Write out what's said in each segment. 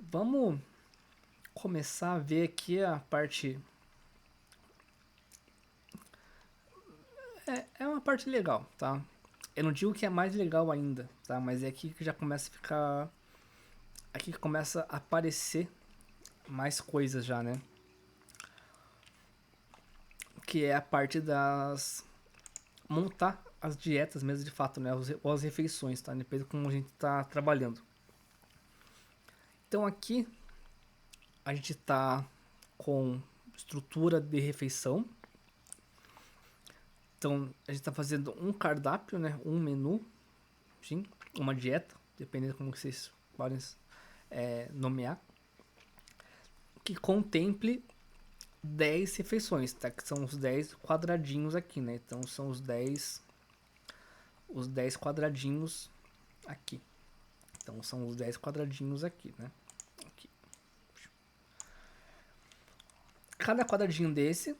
Vamos começar a ver aqui a parte. É uma parte legal, tá? Eu não digo que é mais legal ainda, tá? Mas é aqui que já começa a ficar. Aqui que começa a aparecer mais coisas já, né? Que é a parte das. Montar as dietas mesmo de fato, né? Ou as refeições, tá? Depende de como a gente tá trabalhando. Então aqui a gente tá com estrutura de refeição. Então a gente tá fazendo um cardápio, né? Um menu, sim, uma dieta, dependendo de como vocês podem nomear, que contemple 10 refeições, tá? Que são os 10 quadradinhos aqui, né? Então são os 10 quadradinhos aqui. Então são os 10 quadradinhos aqui, né? Aqui. Cada quadradinho desse,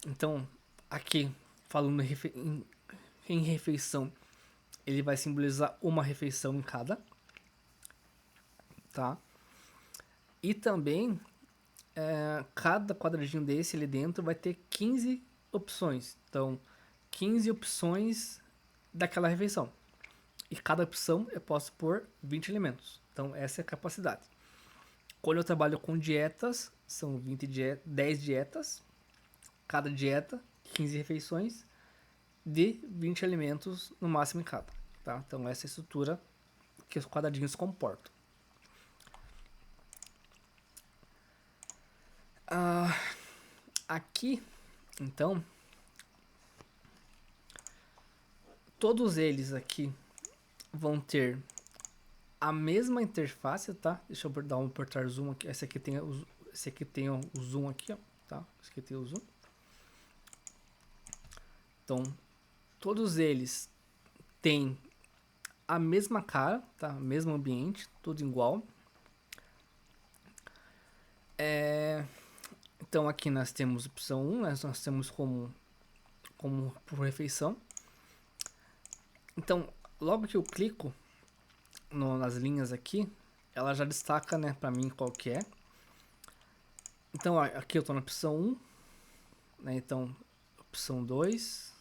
então aqui falando em refeição, ele vai simbolizar uma refeição em cada, tá? E também cada quadradinho desse ali dentro vai ter 15 opções. Então, 15 opções daquela refeição. E cada opção eu posso pôr 20 elementos. Então, essa é a capacidade. Quando eu trabalho com dietas, são 10 dietas. Cada dieta, 15 refeições de 20 alimentos no máximo em cada. Tá? Então, essa é a estrutura que os quadradinhos comportam. Aqui, então, todos eles aqui vão ter a mesma interface, tá? Deixa eu dar um apertar zoom aqui. Esse aqui tem o zoom aqui, ó, tá? Esse aqui tem o zoom. Então, todos eles têm a mesma cara, tá? Mesmo ambiente, tudo igual. Então aqui nós temos opção 1, né? Nós temos como por refeição. Então, logo que eu clico nas linhas aqui, ela já destaca, né, para mim qual que é. Então aqui eu tô na opção 1, né? Então, opção 2,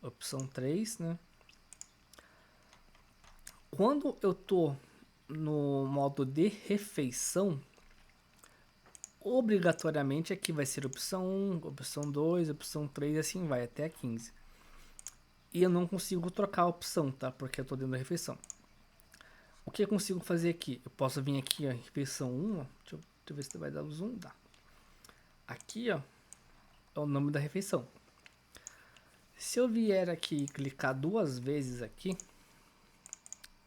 opção 3, né? Quando eu tô no modo de refeição, obrigatoriamente aqui vai ser opção 1, opção 2, opção 3 e assim vai até a 15. E eu não consigo trocar a opção, tá? Porque eu tô dentro da refeição. O que eu consigo fazer aqui? Eu posso vir aqui, ó, refeição 1, ó. Deixa eu ver se vai dar o zoom, dá. Aqui, ó, é o nome da refeição. Se eu vier aqui e clicar duas vezes aqui,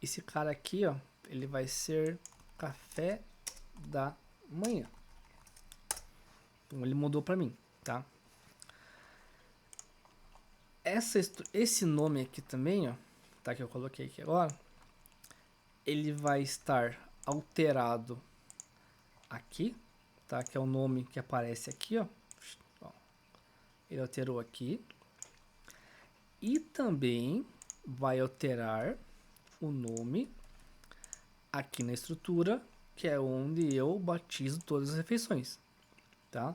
esse cara aqui, ó, ele vai ser café da manhã. Então ele mudou para mim, tá? Esse nome aqui também, ó, tá, que eu coloquei aqui agora, ele vai estar alterado aqui, tá? Que é o nome que aparece aqui, ó. Ele alterou aqui. E também vai alterar o nome aqui na estrutura, que é onde eu batizo todas as refeições, tá?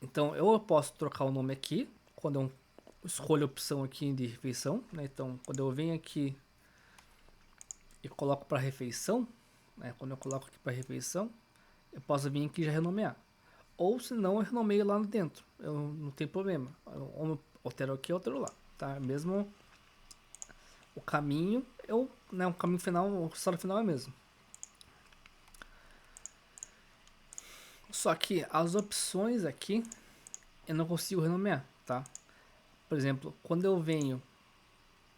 Então eu posso trocar o nome aqui quando eu escolho a opção aqui de refeição, né? Então quando eu venho aqui e coloco para refeição, né? Quando eu coloco aqui para refeição, eu posso vir aqui e já renomear. Ou se não, eu renomeio lá dentro. Eu não tem problema. Eu altero aqui, eu altero lá, tá? Mesmo o caminho, o caminho final, o resultado final é o mesmo. Só que as opções aqui eu não consigo renomear, tá? Por exemplo, quando eu venho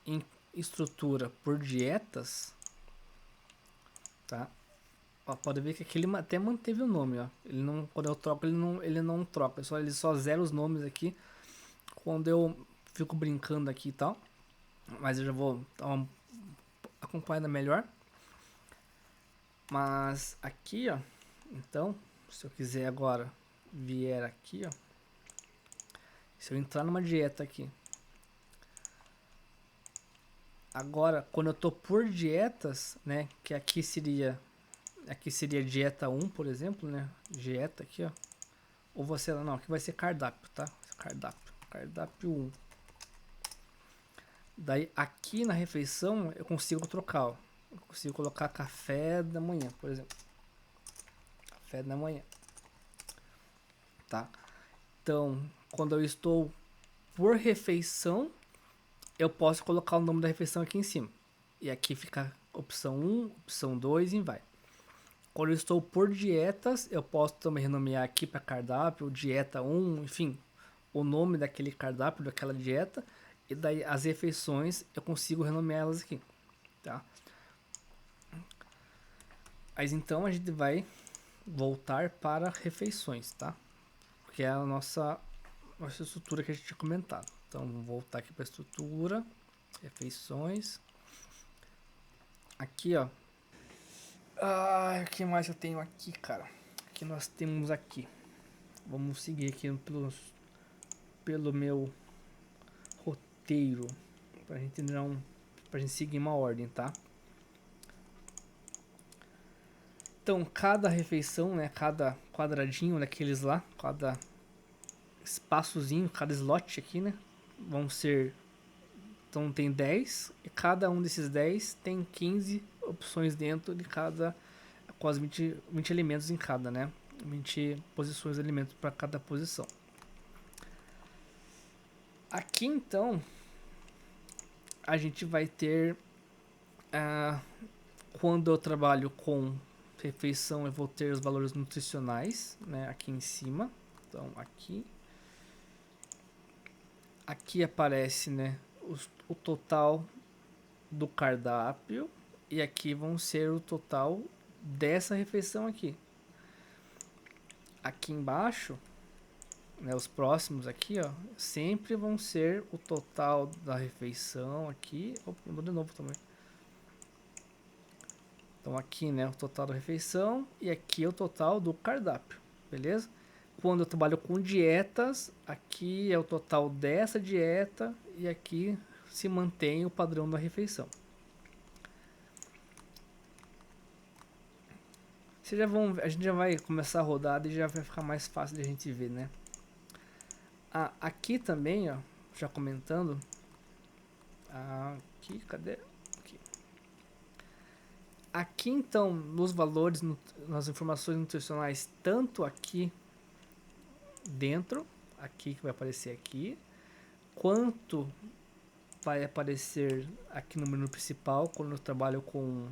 em estrutura por dietas, tá? Ó, pode ver que aqui ele até manteve o nome, ó. Ele não, quando eu troco, ele não troca. Ele só zera os nomes aqui quando eu fico brincando aqui e tal. Mas eu já vou dar uma acompanhada melhor. Mas aqui, ó. Então, se eu quiser agora vier aqui, ó. Se eu entrar numa dieta aqui. Agora, quando eu tô por dietas, né? Que aqui seria Aqui seria dieta 1, por exemplo, né? Dieta aqui, ó. Ou você, não, aqui vai ser cardápio, tá? Cardápio 1. Daí aqui na refeição eu consigo trocar, ó. Eu consigo colocar café da manhã, por exemplo. Café da manhã, tá? Então, quando eu estou por refeição, eu posso colocar o nome da refeição aqui em cima. E aqui fica opção 1, opção 2 e vai. Quando eu estou por dietas, eu posso também renomear aqui para cardápio, dieta 1, enfim, o nome daquele cardápio, daquela dieta. E daí as refeições eu consigo renomear elas aqui, tá? Mas então a gente vai voltar para refeições, tá? Que é a nossa estrutura que a gente tinha comentado. Então vamos voltar aqui para a estrutura, refeições. Aqui, ó. O que mais eu tenho aqui, cara? O que nós temos aqui? Vamos seguir aqui pelo meu roteiro pra gente não, pra gente seguir uma ordem, tá? Então, cada refeição, né, cada quadradinho daqueles lá, cada espaçozinho, cada slot aqui, né, vão ser, então tem 10 e cada um desses 10 tem 15 opções dentro de cada, quase 20 elementos em cada, né? 20 posições de alimentos para cada posição. Aqui então a gente vai ter quando eu trabalho com refeição eu vou ter os valores nutricionais, né, aqui em cima. Então aqui aparece, né, o total do cardápio e aqui vão ser o total dessa refeição aqui. Aqui embaixo, né, os próximos aqui, ó, sempre vão ser o total da refeição aqui. Opa, mudou de novo também. Então aqui, né, o total da refeição e aqui é o total do cardápio, beleza? Quando eu trabalho com dietas, aqui é o total dessa dieta e aqui se mantém o padrão da refeição. Vocês já vão, a gente já vai começar a rodada e já vai ficar mais fácil de a gente ver, né? Aqui também, ó, já comentando. Aqui, cadê? Aqui então, nos valores, nas informações nutricionais, tanto aqui dentro, aqui que vai aparecer aqui, quanto vai aparecer aqui no menu principal, quando eu trabalho com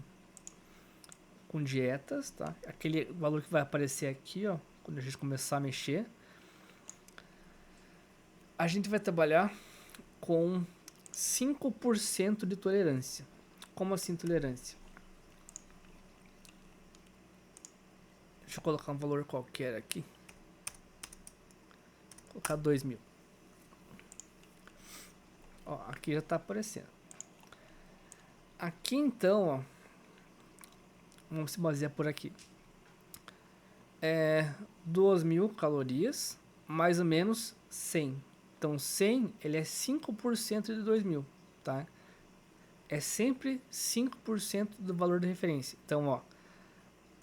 dietas, tá? Aquele valor que vai aparecer aqui, ó, quando a gente começar a mexer. A gente vai trabalhar com 5% de tolerância. Como assim tolerância? Deixa eu colocar um valor qualquer aqui. Vou colocar 2.000. Ó, aqui já está aparecendo. Aqui então, ó, vamos se basear por aqui. 2.000 calorias, mais ou menos 100. Então 100 ele é 5% de 2.000, tá? É sempre 5% do valor de referência. Então, ó,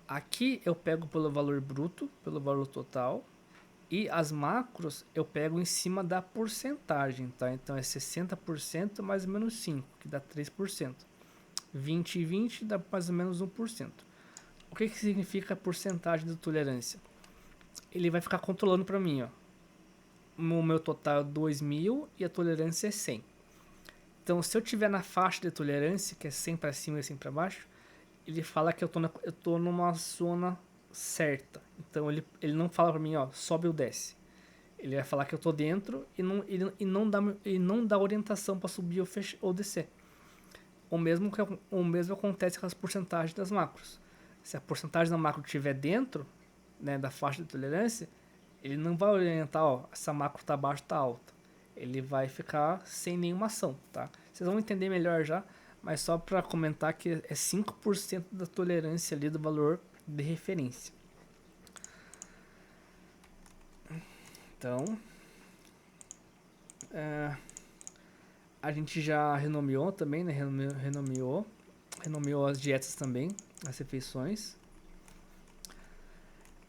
aqui eu pego pelo valor bruto, pelo valor total, e as macros eu pego em cima da porcentagem, tá? Então é 60% mais ou menos 5, que dá 3%. 20 e 20 dá mais ou menos 1%. O que significa a porcentagem de tolerância? Ele vai ficar controlando para mim, ó. O meu total é 2.000 e a tolerância é 100. Então, se eu tiver na faixa de tolerância, que é 100 para cima e 100 para baixo, ele fala que eu tô numa zona certa. Então, ele não fala para mim, ó, sobe ou desce. Ele vai falar que eu tô dentro e não dá orientação para subir ou descer. O mesmo acontece com as porcentagens das macros. Se a porcentagem da macro estiver dentro, né, da faixa de tolerância, ele não vai orientar, ó, essa macro tá baixa, tá alta. Ele vai ficar sem nenhuma ação, tá? Vocês vão entender melhor já, mas só para comentar que é 5% da tolerância ali do valor de referência. Então, a gente já renomeou também, né? Renomeou as dietas também, as refeições.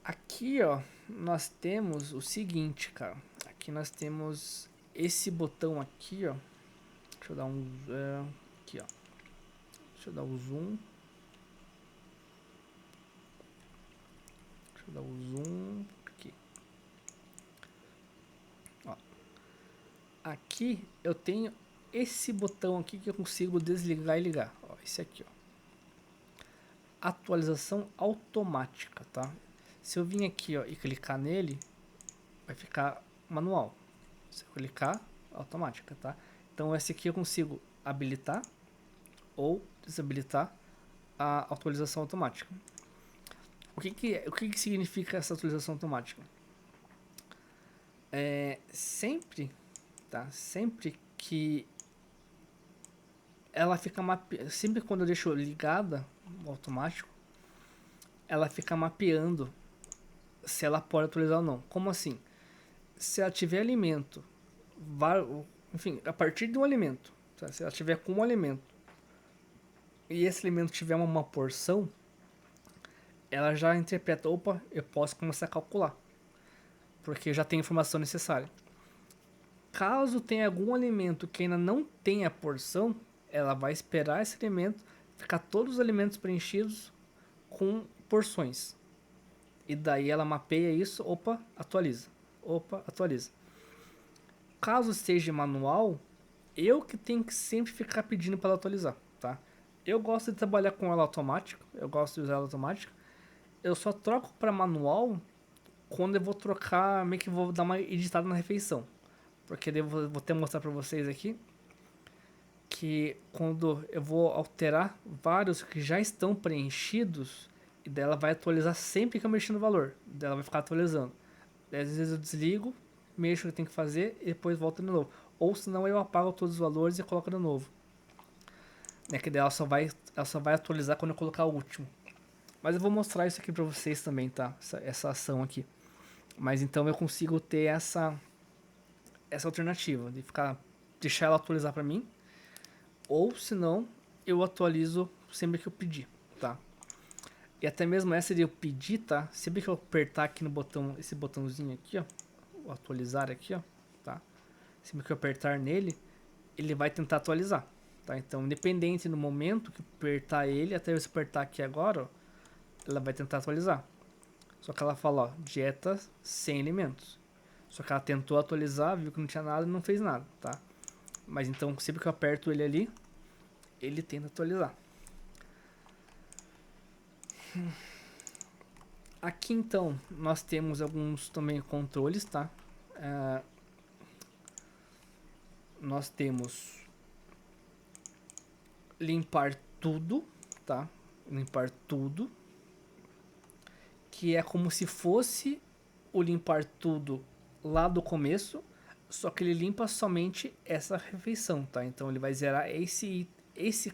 Aqui, ó, nós temos o seguinte, cara. Aqui nós temos esse botão aqui, ó. Deixa eu dar um... aqui, ó. Deixa eu dar o zoom. Deixa eu dar o zoom. Aqui. Ó. Aqui eu tenho esse botão aqui que eu consigo desligar e ligar. Ó, esse aqui, ó. Atualização automática, tá? Se eu vir aqui, ó, e clicar nele, vai ficar manual. Se eu clicar, automática, tá? Então esse aqui eu consigo habilitar ou desabilitar a atualização automática. O que significa essa atualização automática? Sempre, tá? Sempre que ela fica mapeando, sempre quando eu deixo ligada o automático, ela fica mapeando se ela pode atualizar ou não. Como assim? Se ela tiver alimento, enfim, a partir de um alimento, tá? Se ela tiver com um alimento e esse alimento tiver uma porção, ela já interpreta, opa, eu posso começar a calcular, porque já tem a informação necessária. Caso tenha algum alimento que ainda não tenha porção, ela vai esperar esse alimento, ficar todos os alimentos preenchidos com porções. E daí ela mapeia isso, opa, atualiza. Opa, atualiza. Caso seja manual, eu que tenho que sempre ficar pedindo para ela atualizar, tá? Eu gosto de trabalhar com ela automática, eu gosto de usar ela automática. Eu só troco para manual quando eu vou trocar, meio que vou dar uma editada na refeição. Porque daí eu vou até mostrar para vocês aqui que quando eu vou alterar vários que já estão preenchidos, e dela vai atualizar sempre que eu mexer no valor. Dela vai ficar atualizando. Daí, às vezes eu desligo, mexo o que eu tenho que fazer e depois volto de novo. Ou senão eu apago todos os valores e coloco de novo. Que daí ela só vai atualizar quando eu colocar o último. Mas eu vou mostrar isso aqui pra vocês também, tá? Essa ação aqui. Mas então eu consigo ter essa alternativa de deixar ela atualizar pra mim. Ou senão eu atualizo sempre que eu pedir, tá? E até mesmo essa de eu pedir, tá? Sempre que eu apertar aqui no botão, esse botãozinho aqui, ó, o atualizar aqui, ó, tá? Sempre que eu apertar nele, ele vai tentar atualizar, tá? Então, independente do momento que eu apertar ele, até eu apertar aqui agora, ó, ela vai tentar atualizar. Só que ela fala, ó, dieta sem alimentos. Só que ela tentou atualizar, viu que não tinha nada e não fez nada, tá? Mas então, sempre que eu aperto ele ali, ele tenta atualizar. Aqui então, nós temos alguns também controles, tá? Nós temos limpar tudo, tá? Limpar tudo. Que é como se fosse o limpar tudo lá do começo, só que ele limpa somente essa refeição, tá? Então ele vai zerar esse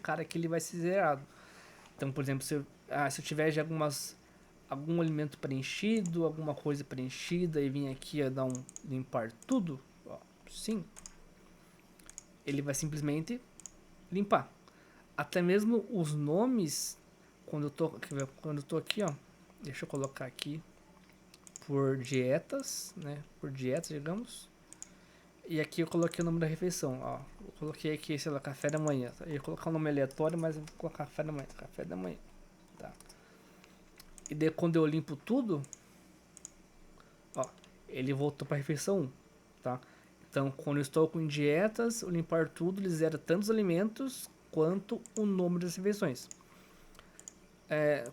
cara aqui, ele vai ser zerado. Então, por exemplo, se eu tiver já algum alimento preenchido, alguma coisa preenchida e vim aqui a dar um limpar tudo, ó, sim, ele vai simplesmente limpar. Até mesmo os nomes, quando eu tô aqui, ó, deixa eu colocar aqui por dietas, né? Por dietas, digamos. E aqui eu coloquei o nome da refeição, ó. Eu coloquei aqui, sei lá, café da manhã. Tá? Eu ia colocar um nome aleatório, mas eu vou colocar café da manhã. Café da manhã, tá? E daí quando eu limpo tudo, ó, ele voltou para refeição 1, tá? Então, quando eu estou com dietas, o limpar tudo, ele zera tanto os alimentos quanto o número das refeições.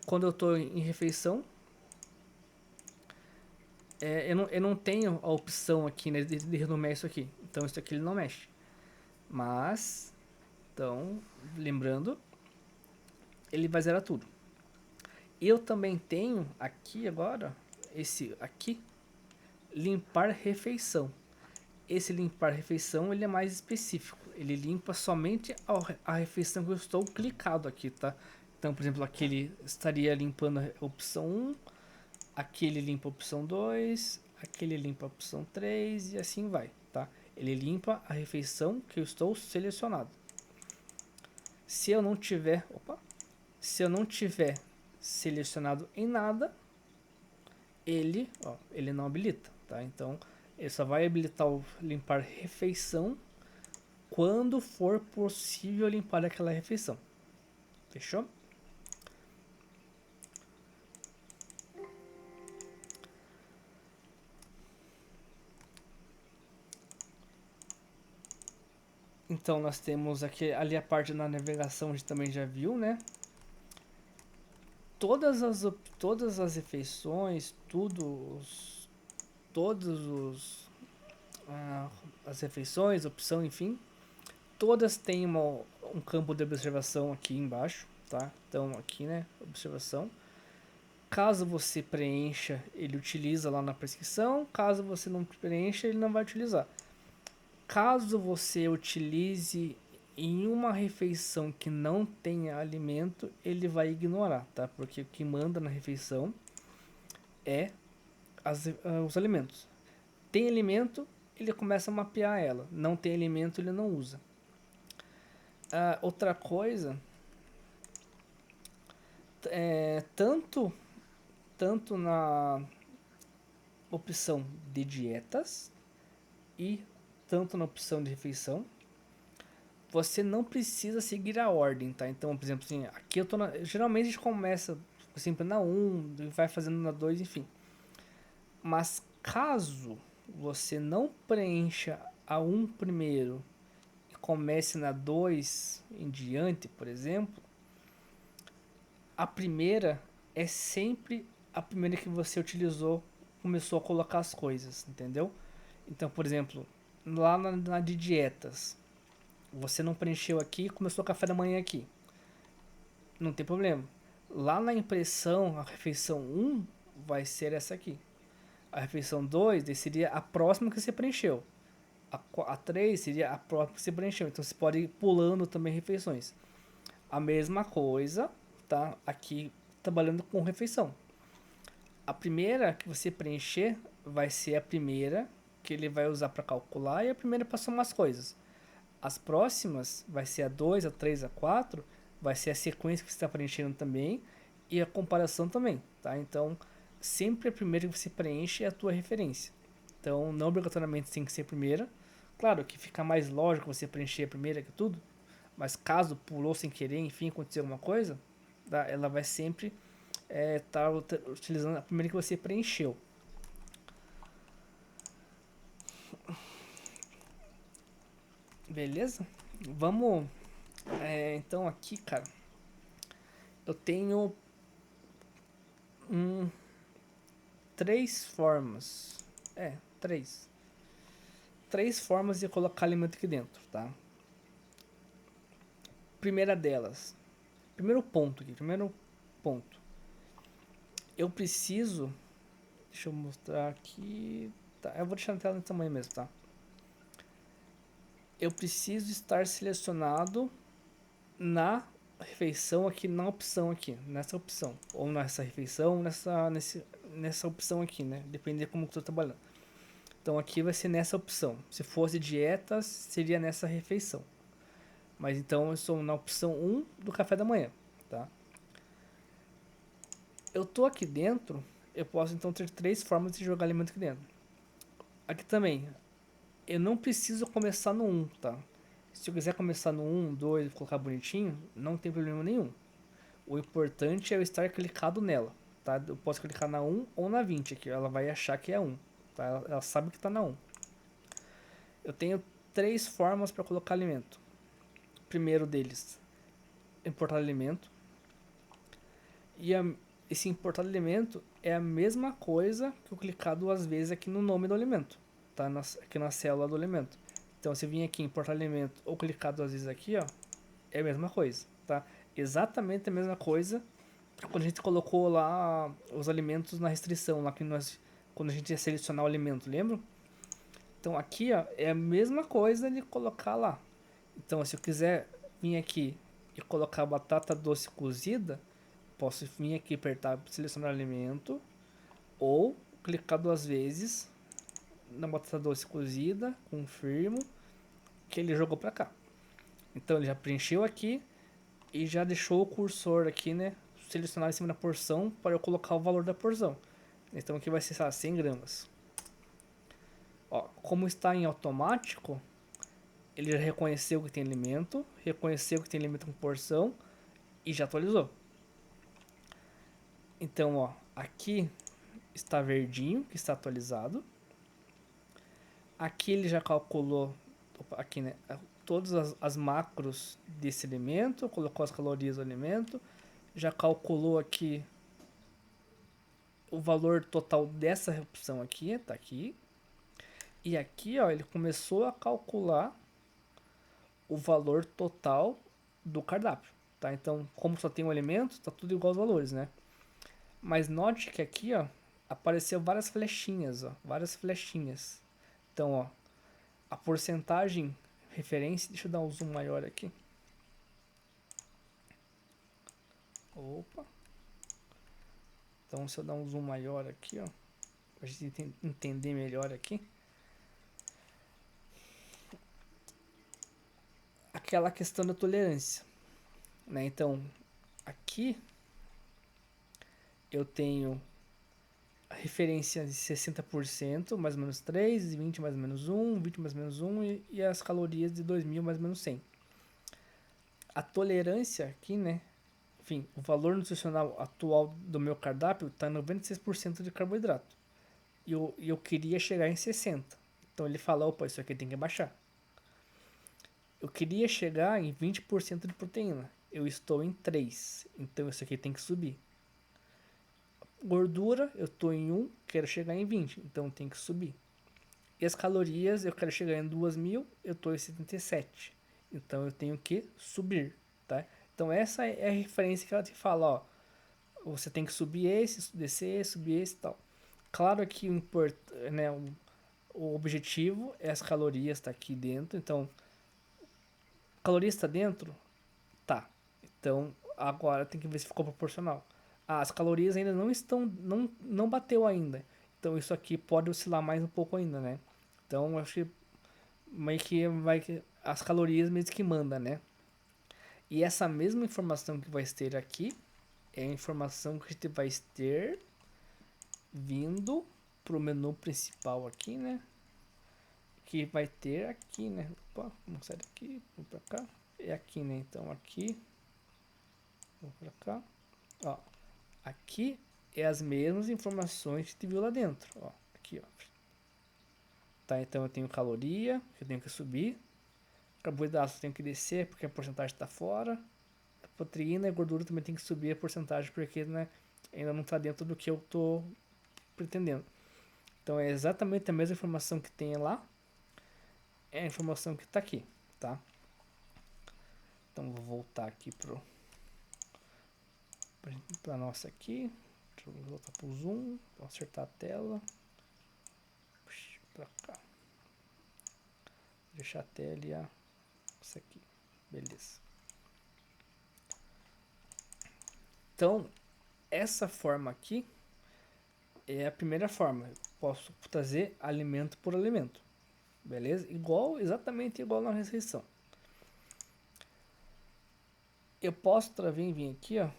Quando eu estou em refeição, eu não tenho a opção aqui, né, de renomear isso aqui. Então isso aqui ele não mexe. Mas, então, lembrando, ele vai zerar tudo. Eu também tenho aqui agora, esse aqui, limpar refeição. Esse limpar refeição ele é mais específico. Ele limpa somente a refeição que eu estou clicado aqui, tá? Então, por exemplo, aqui ele estaria limpando a opção 1, aqui ele limpa a opção 2, aqui ele limpa a opção 3 e assim vai, tá? Ele limpa a refeição que eu estou selecionado. Se eu não tiver selecionado em nada, ele não habilita, tá? Então, ele só vai habilitar o limpar refeição quando for possível limpar aquela refeição. Fechou? Então nós temos aqui ali a parte da navegação, a gente também já viu, né? Todas as refeições, todos os ah, as refeições, opção, enfim, todas têm um campo de observação aqui embaixo, tá? Então aqui, né, observação. Caso você preencha, ele utiliza lá na prescrição. Caso você não preencha, ele não vai utilizar. Caso você utilize em uma refeição que não tenha alimento, ele vai ignorar, tá? Porque o que manda na refeição é os alimentos. Tem alimento, ele começa a mapear ela. Não tem alimento, ele não usa. Outra coisa é tanto na opção de dietas e tanto na opção de refeição, você não precisa seguir a ordem, tá? Então, por exemplo, assim, aqui eu tô geralmente a gente começa sempre na 1, vai fazendo na 2, enfim. Mas caso você não preencha a 1 primeiro e comece na 2 em diante, por exemplo, a primeira é sempre a primeira que você utilizou, começou a colocar as coisas, entendeu? Então, por exemplo, lá na de dietas, você não preencheu aqui, começou o café da manhã aqui. Não tem problema. Lá na impressão, a refeição 1 vai ser essa aqui. A refeição 2 seria a próxima que você preencheu. A 3 seria a próxima que você preencheu. Então você pode ir pulando também refeições. A mesma coisa, tá? Aqui trabalhando com refeição. A primeira que você preencher vai ser a primeira que ele vai usar para calcular e a primeira para somar as coisas. As próximas vai ser a 2, a 3, a 4, vai ser a sequência que você está preenchendo também e a comparação também, tá? Então, sempre a primeira que você preenche é a tua referência. Então, não obrigatoriamente tem que ser a primeira. Claro que fica mais lógico você preencher a primeira que tudo, mas caso pulou sem querer, enfim, aconteceu alguma coisa, tá? Ela vai sempre estar utilizando a primeira que você preencheu. Beleza? Vamos. Então aqui, cara, eu tenho três formas. Três. Três formas de colocar alimento aqui dentro, tá? Primeira delas. Primeiro ponto aqui. Primeiro ponto. Eu preciso. Deixa eu mostrar aqui. Tá, eu vou deixar na tela de tamanho mesmo, tá? Eu preciso estar selecionado na refeição aqui, na opção aqui, nessa opção. Ou nessa refeição, nessa opção aqui, né? Depende de como eu estou trabalhando. Então aqui vai ser nessa opção. Se fosse dietas, seria nessa refeição. Mas então eu estou na opção 1 do café da manhã, tá? Eu tô aqui dentro, eu posso então ter três formas de jogar alimento aqui dentro. Aqui também, eu não preciso começar no 1, tá? Se eu quiser começar no 1, 2, colocar bonitinho, não tem problema nenhum. O importante é eu estar clicado nela, tá? Eu posso clicar na 1 ou na 20 aqui, ela vai achar que é 1, tá? Ela sabe que está na 1. Eu tenho três formas para colocar alimento. Primeiro deles, importar alimento. E esse importar alimento é a mesma coisa que eu clicar duas vezes aqui no nome do alimento, tá? Aqui na célula do alimento. Então, se eu vim aqui em importar alimento ou clicar duas vezes aqui, ó, é a mesma coisa, tá? Exatamente a mesma coisa quando a gente colocou lá os alimentos na restrição, lá que quando a gente ia selecionar o alimento, lembra? Então aqui, ó, é a mesma coisa de colocar lá. Então, se eu quiser vir aqui e colocar batata doce cozida, posso vir aqui apertar selecionar alimento ou clicar duas vezes na batata doce cozida, confirmo que ele jogou para cá. Então ele já preencheu aqui e já deixou o cursor aqui, né, selecionar em cima da porção para eu colocar o valor da porção. Então aqui vai ser, sei lá, 100 gramas. Ó, como está em automático, ele já reconheceu que tem alimento, reconheceu que tem alimento com porção e já atualizou. Então, ó, aqui está verdinho, que está atualizado. Aqui ele já calculou, aqui, né, todas as macros desse alimento, colocou as calorias do alimento, já calculou aqui o valor total dessa opção aqui, tá aqui. E aqui, ó, ele começou a calcular o valor total do cardápio, tá? Então, como só tem um alimento, tá tudo igual aos valores, né? Mas note que aqui, ó, apareceu várias flechinhas, ó, várias flechinhas. Então, ó, a porcentagem referência, deixa eu dar um zoom maior aqui. Opa. Então, se eu dar um zoom maior aqui, ó, pra gente entender melhor aqui. Aquela questão da tolerância, né? Então, aqui eu tenho a referência de 60%, mais ou menos 3, 20 mais ou menos 1, 20 mais ou menos 1 e as calorias de 2000 mais ou menos 100. A tolerância aqui, né? Enfim, o valor nutricional atual do meu cardápio está em 96% de carboidrato. E eu queria chegar em 60%. Então ele fala, opa, isso aqui tem que baixar. Eu queria chegar em 20% de proteína. Eu estou em 3%. Então isso aqui tem que subir. Gordura, eu estou em 1, quero chegar em 20, então tem que subir. E as calorias, eu quero chegar em 2000, eu estou em 77. Então eu tenho que subir, tá? Então essa é a referência que ela te fala, ó. Você tem que subir esse, descer esse, subir esse e tal. Claro que né, o objetivo é as calorias estar aqui dentro. Então, calorias está dentro? Tá. Então, agora tem que ver se ficou proporcional. As calorias ainda não estão, não bateu ainda. Então isso aqui pode oscilar mais um pouco ainda, né? Então acho que meio que vai as calorias meio que manda, né? E essa mesma informação que vai ter aqui é a informação que a gente vai ter vindo pro menu principal aqui, né? Que vai ter aqui, né? Opa, vamos sair daqui, vamos pra cá. É aqui, né? Então aqui, vamos pra cá. Ó, aqui é as mesmas informações que a gente viu lá dentro, ó. Aqui, ó. Tá, então eu tenho caloria, que eu tenho que subir. Carboidrato eu tenho que descer, porque a porcentagem está fora. A proteína e gordura também tem que subir a porcentagem, porque, né, ainda não está dentro do que eu estou pretendendo. Então é exatamente a mesma informação que tem lá, é a informação que está aqui, tá? Então vou voltar aqui para nossa aqui. Deixa eu voltar pro zoom, vou acertar a tela. Para cá. Deixar a tela isso aqui. Beleza. Então, essa forma aqui é a primeira forma. Eu posso trazer alimento por alimento. Beleza? Exatamente igual na restrição. Eu posso vir aqui, ó.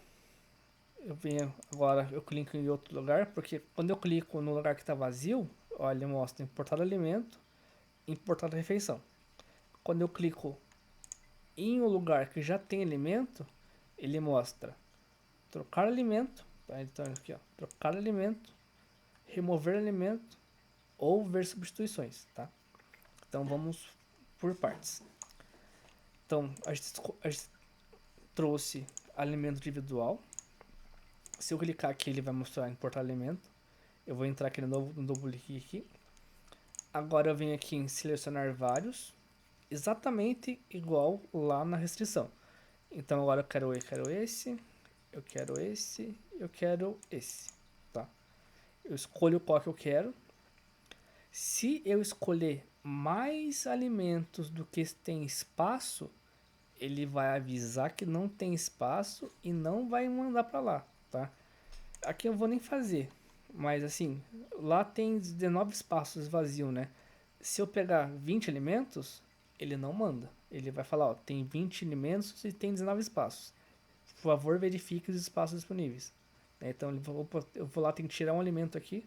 Eu venho agora, eu clico em outro lugar, porque quando eu clico no lugar que está vazio, olha, ele mostra importar alimento, importar refeição. Quando eu clico em um lugar que já tem alimento, ele mostra trocar alimento, tá? Então aqui, ó, trocar alimento, remover alimento ou ver substituições, tá? Então vamos por partes. Então a gente trouxe alimento individual. Se eu clicar aqui, ele vai mostrar importar alimento. Eu vou entrar aqui no double clique aqui. Agora eu venho aqui em selecionar vários, exatamente igual lá na restrição. Então agora eu quero esse, eu quero esse, eu quero esse, tá? Eu escolho qual que eu quero. Se eu escolher mais alimentos do que tem espaço, ele vai avisar que não tem espaço e não vai mandar para lá, tá? Aqui eu vou nem fazer, mas assim, lá tem 19 espaços vazios, né? Se eu pegar 20 alimentos, ele não manda. Ele vai falar, ó, tem 20 alimentos e tem 19 espaços. Por favor, verifique os espaços disponíveis. Então opa, eu vou lá, tenho que tirar um alimento aqui,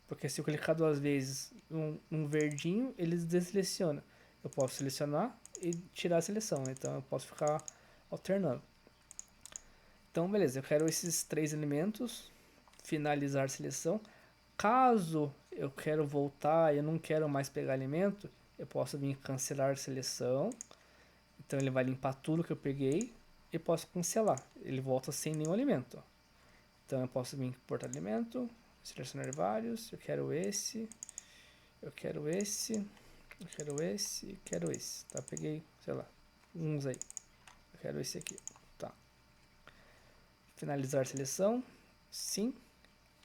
porque se eu clicar 2 vezes um verdinho, ele deseleciona. Eu posso selecionar e tirar a seleção, então eu posso ficar alternando. Então beleza, eu quero esses 3 elementos, finalizar a seleção. Caso eu quero voltar e eu não quero mais pegar alimento, eu posso vir cancelar seleção. Então ele vai limpar tudo que eu peguei e posso cancelar. Ele volta sem nenhum alimento. Então eu posso vir importar alimento, selecionar vários. Eu quero esse, eu quero esse, eu quero esse e quero esse. Tá, peguei, sei lá, uns aí. Eu quero esse aqui. Tá. Finalizar seleção. Sim.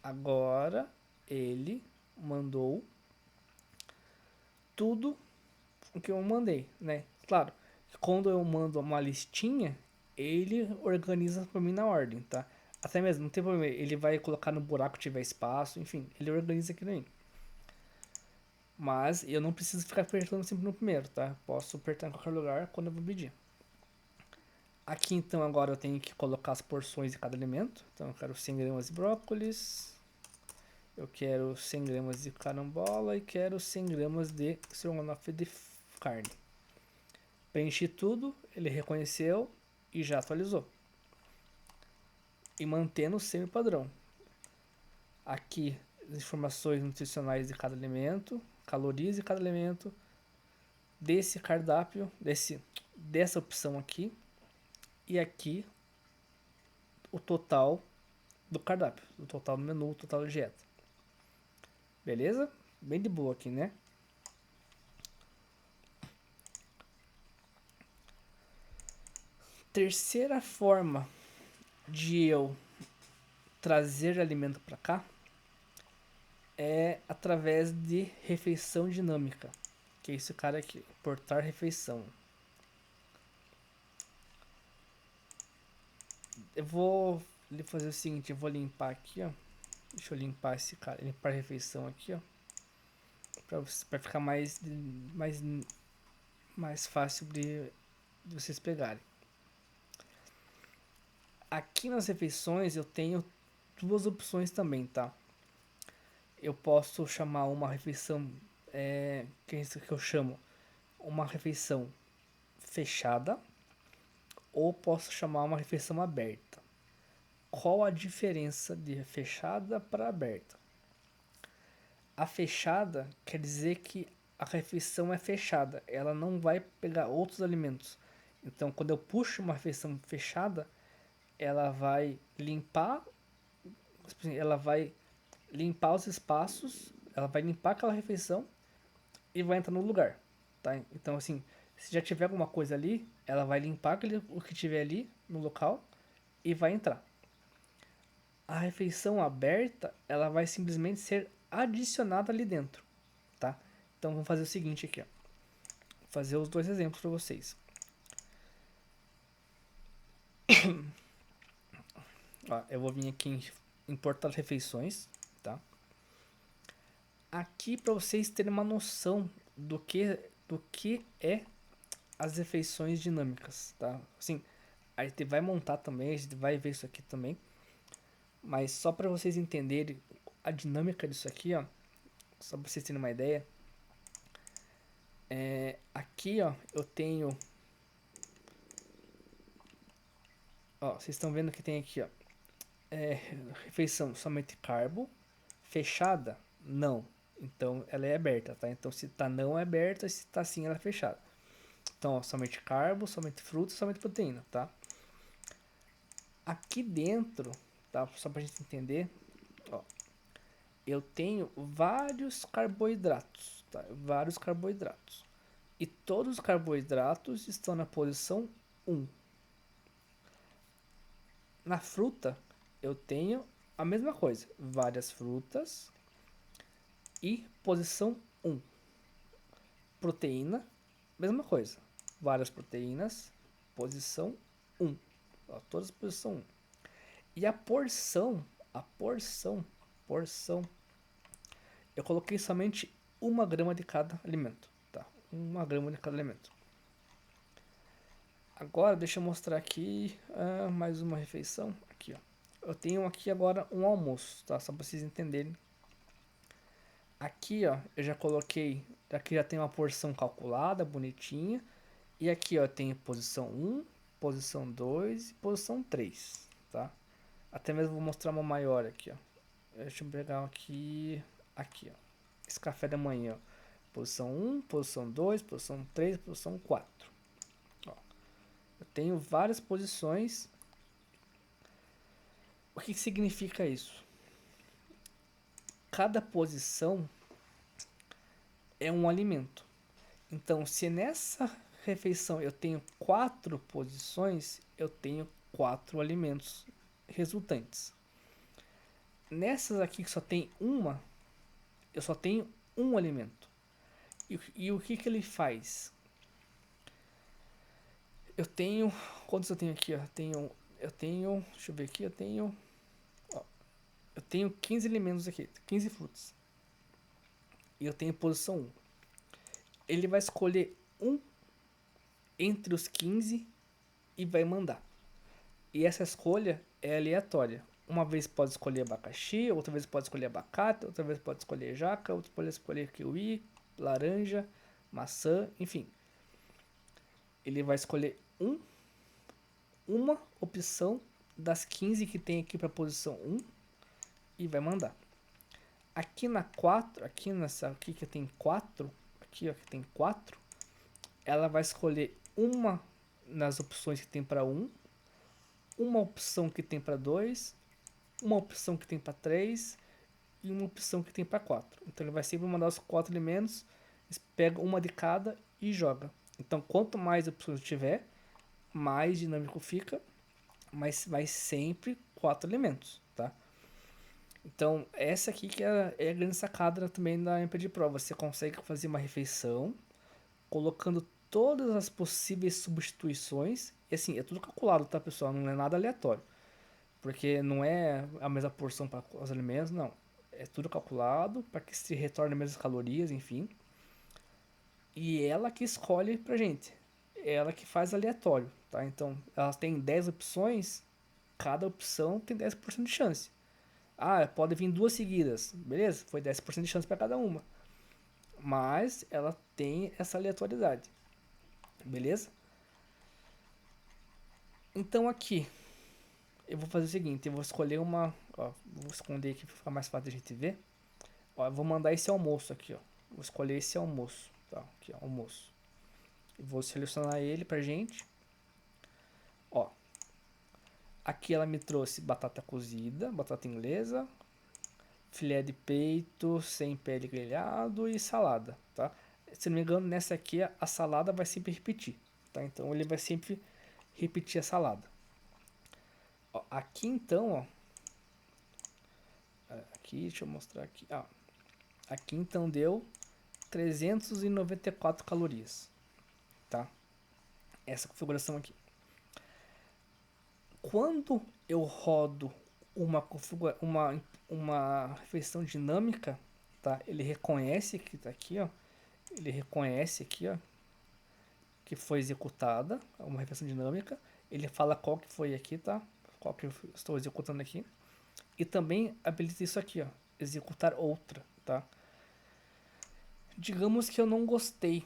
Agora ele mandou tudo o que eu mandei, né? Claro, quando eu mando uma listinha, ele organiza para mim na ordem, tá? Até mesmo, não tem problema, ele vai colocar no buraco que tiver espaço, enfim, ele organiza aqui nem. Mas eu não preciso ficar apertando sempre no primeiro, tá? Posso apertar em qualquer lugar quando eu vou pedir. Aqui então agora eu tenho que colocar as porções de cada alimento. Então eu quero 100 gramas de brócolis, eu quero 100 gramas de carambola e quero 100 gramas de estrogonofe de carne. Preenchi tudo, ele reconheceu e já atualizou. E mantendo o semi-padrão. Aqui, as informações nutricionais de cada alimento, calorias de cada alimento, desse cardápio, dessa opção aqui, e aqui o total do cardápio, o total do menu, o total da dieta. Beleza? Bem de boa aqui, né? Terceira forma de eu trazer alimento para cá é através de refeição dinâmica, que é esse cara aqui, importar refeição. Eu vou fazer o seguinte, eu vou limpar aqui, ó. Deixa eu limpar esse cara, limpar a refeição aqui, ó, para ficar mais fácil de vocês pegarem. Aqui nas refeições eu tenho 2 opções também, tá? Eu posso chamar uma refeição, que é isso que eu chamo, uma refeição fechada, ou posso chamar uma refeição aberta. Qual a diferença de fechada para aberta? A fechada quer dizer que a refeição é fechada, ela não vai pegar outros alimentos. Então, quando eu puxo uma refeição fechada, ela vai limpar, ela vai limpar os espaços, ela vai limpar aquela refeição e vai entrar no lugar, tá? Então, assim, se já tiver alguma coisa ali, ela vai limpar o que tiver ali no local e vai entrar. A refeição aberta, ela vai simplesmente ser adicionada ali dentro, tá? Então, vamos fazer o seguinte aqui, ó. Vou fazer os 2 exemplos para vocês. Ó, eu vou vir aqui em importar refeições, tá? Aqui para vocês terem uma noção do que é as refeições dinâmicas, tá? Assim, a gente vai montar também, a gente vai ver isso aqui também, mas só para vocês entenderem a dinâmica disso aqui, ó, só para vocês terem uma ideia, aqui, ó, eu tenho, ó, vocês estão vendo que tem aqui, ó, refeição somente carbo, fechada, não. Então ela é aberta, tá? Então se tá não é aberta, se tá sim ela é fechada. Então, ó, somente carbo, somente fruta, somente proteína, tá? Aqui dentro, tá? Só pra gente entender, ó, eu tenho vários carboidratos, tá? Vários carboidratos. E todos os carboidratos estão na posição 1. Na fruta, eu tenho a mesma coisa, várias frutas e posição 1. Proteína, mesma coisa, várias proteínas, posição 1. Ó, todas posição 1. E a porção, eu coloquei somente 1 grama de cada alimento, tá? 1 grama de cada alimento. Agora deixa eu mostrar aqui mais uma refeição, aqui ó. eu tenho aqui agora um almoço, tá? Só pra vocês entenderem. Aqui, ó, eu já coloquei, aqui já tem uma porção calculada, bonitinha. E aqui, ó, tem posição 1, posição 2 e posição 3, tá? Até mesmo vou mostrar uma maior aqui, ó. Deixa eu pegar aqui, ó. Esse café da manhã, ó. Posição 1, posição 2, posição 3, posição 4. Ó, eu tenho várias posições. O que significa isso? Cada posição é um alimento. Então, se nessa refeição eu tenho 4 posições, eu tenho 4 alimentos resultantes. Nessas aqui que só tem uma, eu só tenho um alimento. E o que ele faz? Eu tenho. Quantos eu tenho aqui? Ó? Eu tenho. Deixa eu ver aqui. Ó, eu tenho 15 alimentos aqui. 15 frutas. E eu tenho posição 1. Ele vai escolher um entre os 15 e vai mandar. E essa escolha é aleatória. Uma vez pode escolher abacaxi, outra vez pode escolher abacate, outra vez pode escolher jaca, outra pode escolher kiwi, laranja, maçã, enfim. Ele vai escolher uma opção das 15 que tem aqui para a posição 1 e vai mandar. Aqui na 4, aqui nessa aqui que tem 4, aqui ó, que tem 4, ela vai escolher uma nas opções que tem para 1, uma opção que tem para 2, uma opção que tem para 3 e uma opção que tem para 4. Então ele vai sempre mandar os 4 elementos, pega uma de cada e joga. Então quanto mais opções tiver, mais dinâmico fica, mas vai sempre 4 elementos, tá? Então essa aqui que é a grande sacada também da MP de Pro. Você consegue fazer uma refeição colocando todas as possíveis substituições. E assim, é tudo calculado, tá, pessoal? Não é nada aleatório. Porque não é a mesma porção para os alimentos, não. É tudo calculado para que se retorne as mesmas calorias, enfim. E ela que escolhe pra gente. Ela que faz aleatório, tá? Então, ela tem 10 opções, cada opção tem 10% de chance. Ah, pode vir duas seguidas, beleza? Foi 10% de chance para cada uma. Mas ela tem essa aleatoriedade, beleza? Então aqui, eu vou fazer o seguinte, eu vou escolher uma, ó, vou esconder aqui para ficar mais fácil de a gente ver. Ó, eu vou mandar esse almoço aqui, ó. Vou escolher esse almoço, tá? Aqui, ó, almoço. Eu vou selecionar ele pra gente. Ó, aqui ela me trouxe batata cozida, batata inglesa, filé de peito sem pele grelhado e salada, tá? Se não me engano, nessa aqui a salada vai sempre repetir, tá? Então ele vai sempre repetir a salada. Ó, aqui então, ó, aqui deixa eu mostrar aqui, ó, aqui então deu 394 calorias, tá? Essa configuração aqui. Quando eu rodo uma refeição dinâmica, tá? Ele reconhece que tá aqui, ó. Ele reconhece aqui, ó, que foi executada uma refeição dinâmica. Ele fala qual que foi aqui, tá? Qual que eu estou executando aqui. E também habilita isso aqui, ó, executar outra, tá? Digamos que eu não gostei,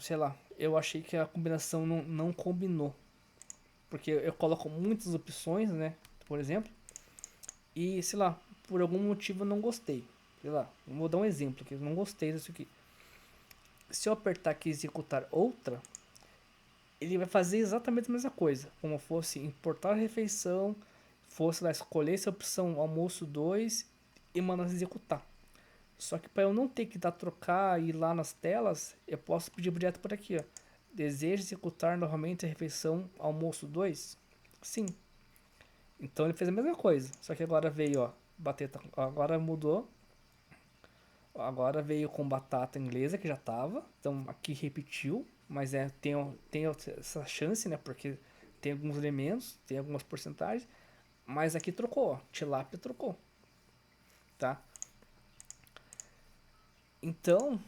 sei lá, eu achei que a combinação não combinou. Porque eu coloco muitas opções, né? Por exemplo. E, sei lá, por algum motivo eu não gostei. Sei lá, vou dar um exemplo aqui. Eu não gostei disso aqui. Se eu apertar aqui executar outra, ele vai fazer exatamente a mesma coisa. Como fosse importar a refeição, fosse lá escolher essa opção almoço 2 e mandar executar. Só que para eu não ter que dar trocar e ir lá nas telas, eu posso pedir direto por aqui, ó. Deseja executar novamente a refeição almoço 2? Sim. Então ele fez a mesma coisa, só que agora veio, ó, batata, agora mudou. Agora veio com batata inglesa que já tava, então aqui repetiu, mas tem essa chance, né, porque tem alguns elementos, tem algumas porcentagens, mas aqui trocou, ó, tilápia trocou, tá? Então,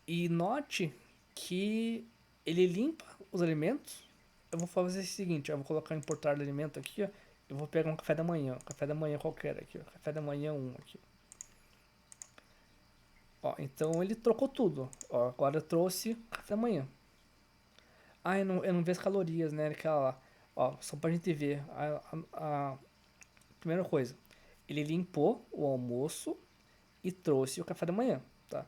e note que ele limpa os alimentos. Eu vou fazer o seguinte, eu vou colocar importar alimento aqui, ó, Eu vou pegar um café da manhã. Café da manhã qualquer aqui, ó. Café da manhã um aqui. Ó, então ele trocou tudo. Ó, agora eu trouxe café da manhã. Ah, eu não vi as calorias, né? Aquela lá. Ó, só pra gente ver. A primeira coisa. Ele limpou o almoço e trouxe o café da manhã, tá?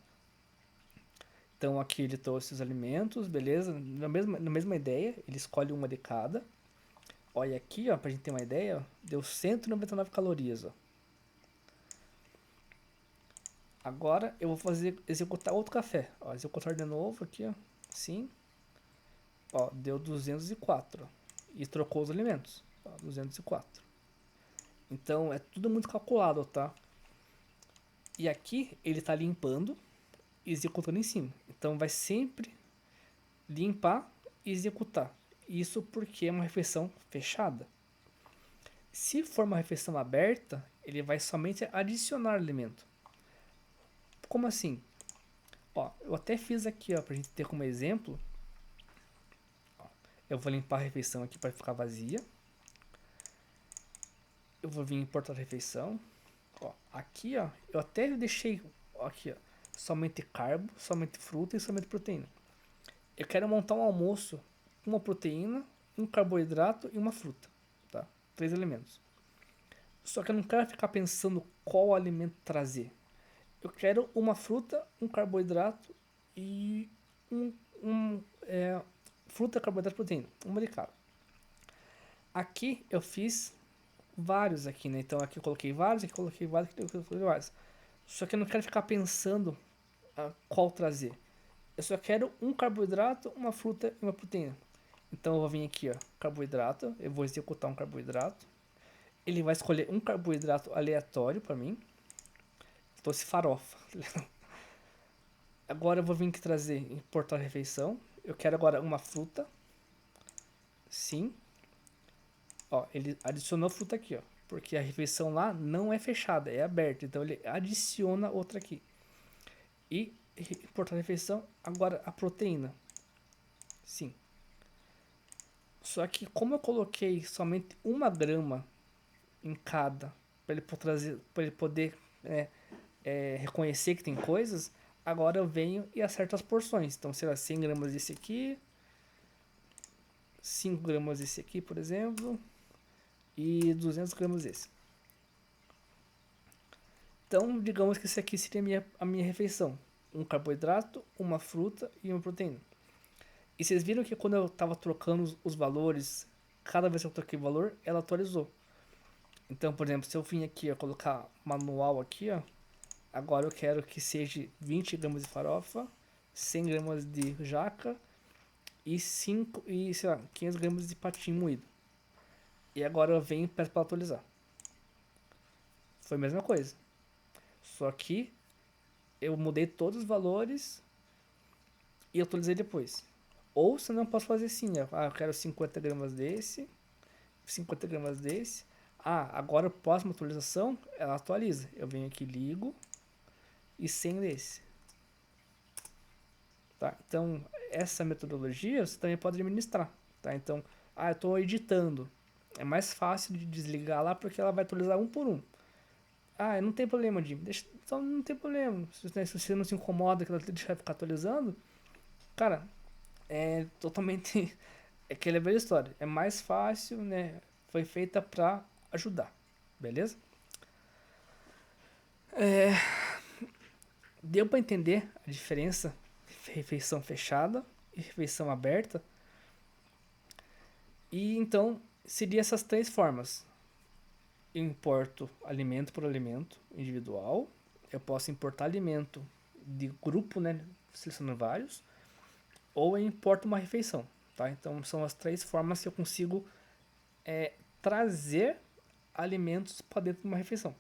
Então aqui ele trouxe os alimentos, beleza? Na mesma ideia, ele escolhe uma de cada. Olha aqui, ó, pra gente ter uma ideia, ó, deu 199 calorias, ó. Agora eu vou executar outro café. Ó, executar de novo aqui, ó. Sim. Ó, deu 204. Ó, e trocou os alimentos. Ó, 204. Então é tudo muito calculado, tá? E aqui ele tá limpando e executando em cima. Então vai sempre limpar e executar. Isso porque é uma refeição fechada. Se for uma refeição aberta, ele vai somente adicionar alimento. Como assim? Ó, eu até fiz aqui, ó, pra gente ter como exemplo. Ó, eu vou limpar a refeição aqui para ficar vazia. Eu vou vir importar a refeição. Ó, aqui, ó, eu até deixei aqui, ó, somente carbo, somente fruta e somente proteína. Eu quero montar um almoço com uma proteína, um carboidrato e uma fruta, tá? 3 alimentos. Só que eu não quero ficar pensando qual alimento trazer. Eu quero uma fruta, um carboidrato e fruta, carboidrato e proteína. Uma de cada. Aqui eu fiz vários aqui, né? Então aqui eu coloquei vários, aqui eu coloquei vários, aqui eu coloquei vários. Só que eu não quero ficar pensando qual trazer. Eu só quero um carboidrato, uma fruta e uma proteína. Então eu vou vir aqui, ó, carboidrato, eu vou executar um carboidrato. Ele vai escolher um carboidrato aleatório para mim. Trouxe farofa. Agora eu vou vir aqui trazer, importar a refeição. Eu quero agora uma fruta. Sim. Ó, ele adicionou fruta aqui, ó. Porque a refeição lá não é fechada, é aberta. Então ele adiciona outra aqui. E importar a refeição, agora a proteína. Sim. Só que como eu coloquei somente 1 grama em cada, para ele trazer, para ele poder reconhecer que tem coisas, agora eu venho e acerto as porções. Então, sei lá, 100 gramas desse aqui, 5 gramas desse aqui, por exemplo, e 200 gramas desse. Então, digamos que esse aqui seria a minha refeição. Um carboidrato, uma fruta e uma proteína. E vocês viram que quando eu estava trocando os valores, cada vez que eu troquei o valor, ela atualizou. Então, por exemplo, se eu vim aqui, ó, colocar manual aqui, ó, agora eu quero que seja 20 gramas de farofa, 100 gramas de jaca e 5 e, sei lá, 500 gramas de patinho moído. E agora eu venho e peço para atualizar. Foi a mesma coisa. Só que eu mudei todos os valores e atualizei depois. Ou se não, posso fazer assim, ó. Ah, eu quero 50 gramas desse, 50 gramas desse. Ah, agora a próxima atualização, ela atualiza. Eu venho aqui, ligo e 100 desse. Tá? Então, essa metodologia você também pode administrar. Tá? Então, eu estou editando. É mais fácil de desligar lá porque ela vai atualizar um por um. Ah, não tem problema, Jim. Então não tem problema. Se você não se incomoda que ela deixa ficar atualizando, cara, é totalmente. É aquela velha história. É mais fácil, né? Foi feita pra ajudar. Beleza? Deu pra entender a diferença de refeição fechada e refeição aberta? E então, seria essas 3 formas. Eu importo alimento por alimento individual. Eu posso importar alimento de grupo, né? Selecionando vários. Ou eu importo uma refeição. Tá? Então são as 3 formas que eu consigo trazer alimentos para dentro de uma refeição.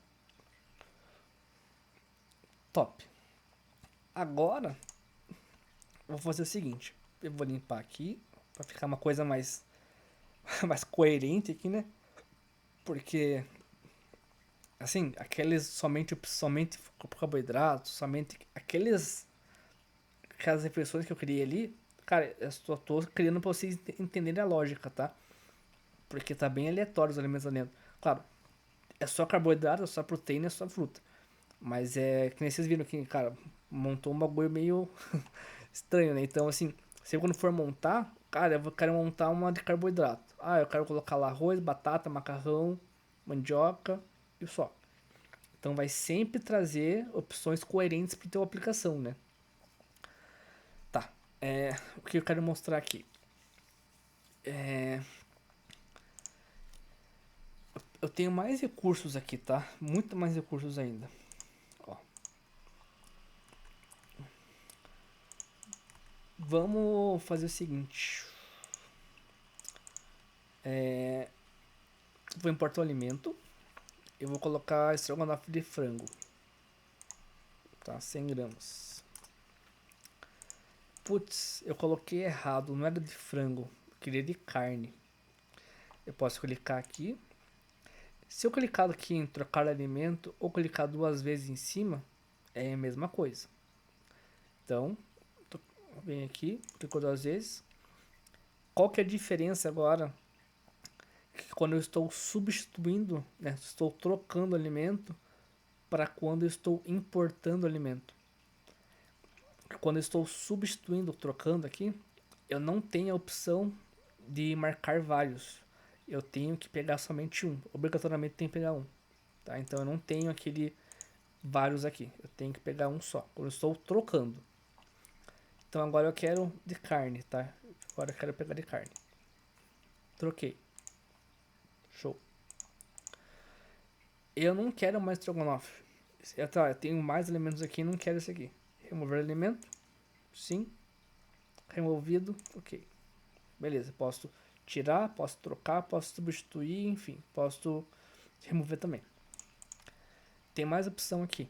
Top. Agora eu vou fazer o seguinte. Eu vou limpar aqui para ficar uma coisa mais, mais coerente aqui, né? Porque assim, somente carboidratos, somente aquelas refeições que eu criei ali, cara, eu só tô criando pra vocês entenderem a lógica, tá? Porque tá bem aleatório os alimentos lá dentro. Claro, é só carboidrato, é só proteína, é só fruta. Mas é que nem vocês viram aqui, cara, montou um bagulho meio estranho, né? Então, assim, se eu quando for montar, cara, quero montar uma de carboidrato. Ah, eu quero colocar lá arroz, batata, macarrão, mandioca e só. Então vai sempre trazer opções coerentes para tua aplicação, né? Tá. O que eu quero mostrar aqui? Eu tenho mais recursos aqui, tá? Muito mais recursos ainda. Ó, vamos fazer o seguinte. Vou importar o alimento. Eu vou colocar estrogonofe de frango. Tá? 100 gramas. Putz, eu coloquei errado. Não era de frango. Eu queria de carne. Eu posso clicar aqui. Se eu clicar aqui em trocar alimento ou clicar duas vezes em cima, é a mesma coisa. Então, vem aqui, clicou duas vezes. Qual que é a diferença agora? Que quando eu estou substituindo, né, estou trocando alimento para quando eu estou importando alimento. Quando eu estou substituindo, trocando aqui, eu não tenho a opção de marcar vários. Eu tenho que pegar somente um. Obrigatoriamente tem que pegar um. Tá? Então eu não tenho aquele vários aqui. Eu tenho que pegar um só. Quando eu estou trocando. Então agora eu quero de carne, tá? Agora eu quero pegar de carne. Troquei. Show. Eu não quero mais estrogonofe. Eu tenho mais elementos aqui, não quero esse aqui. Remover elemento. Sim. Removido. Ok. Beleza, posso tirar, posso trocar, posso substituir, enfim. Posso remover também. Tem mais opção aqui.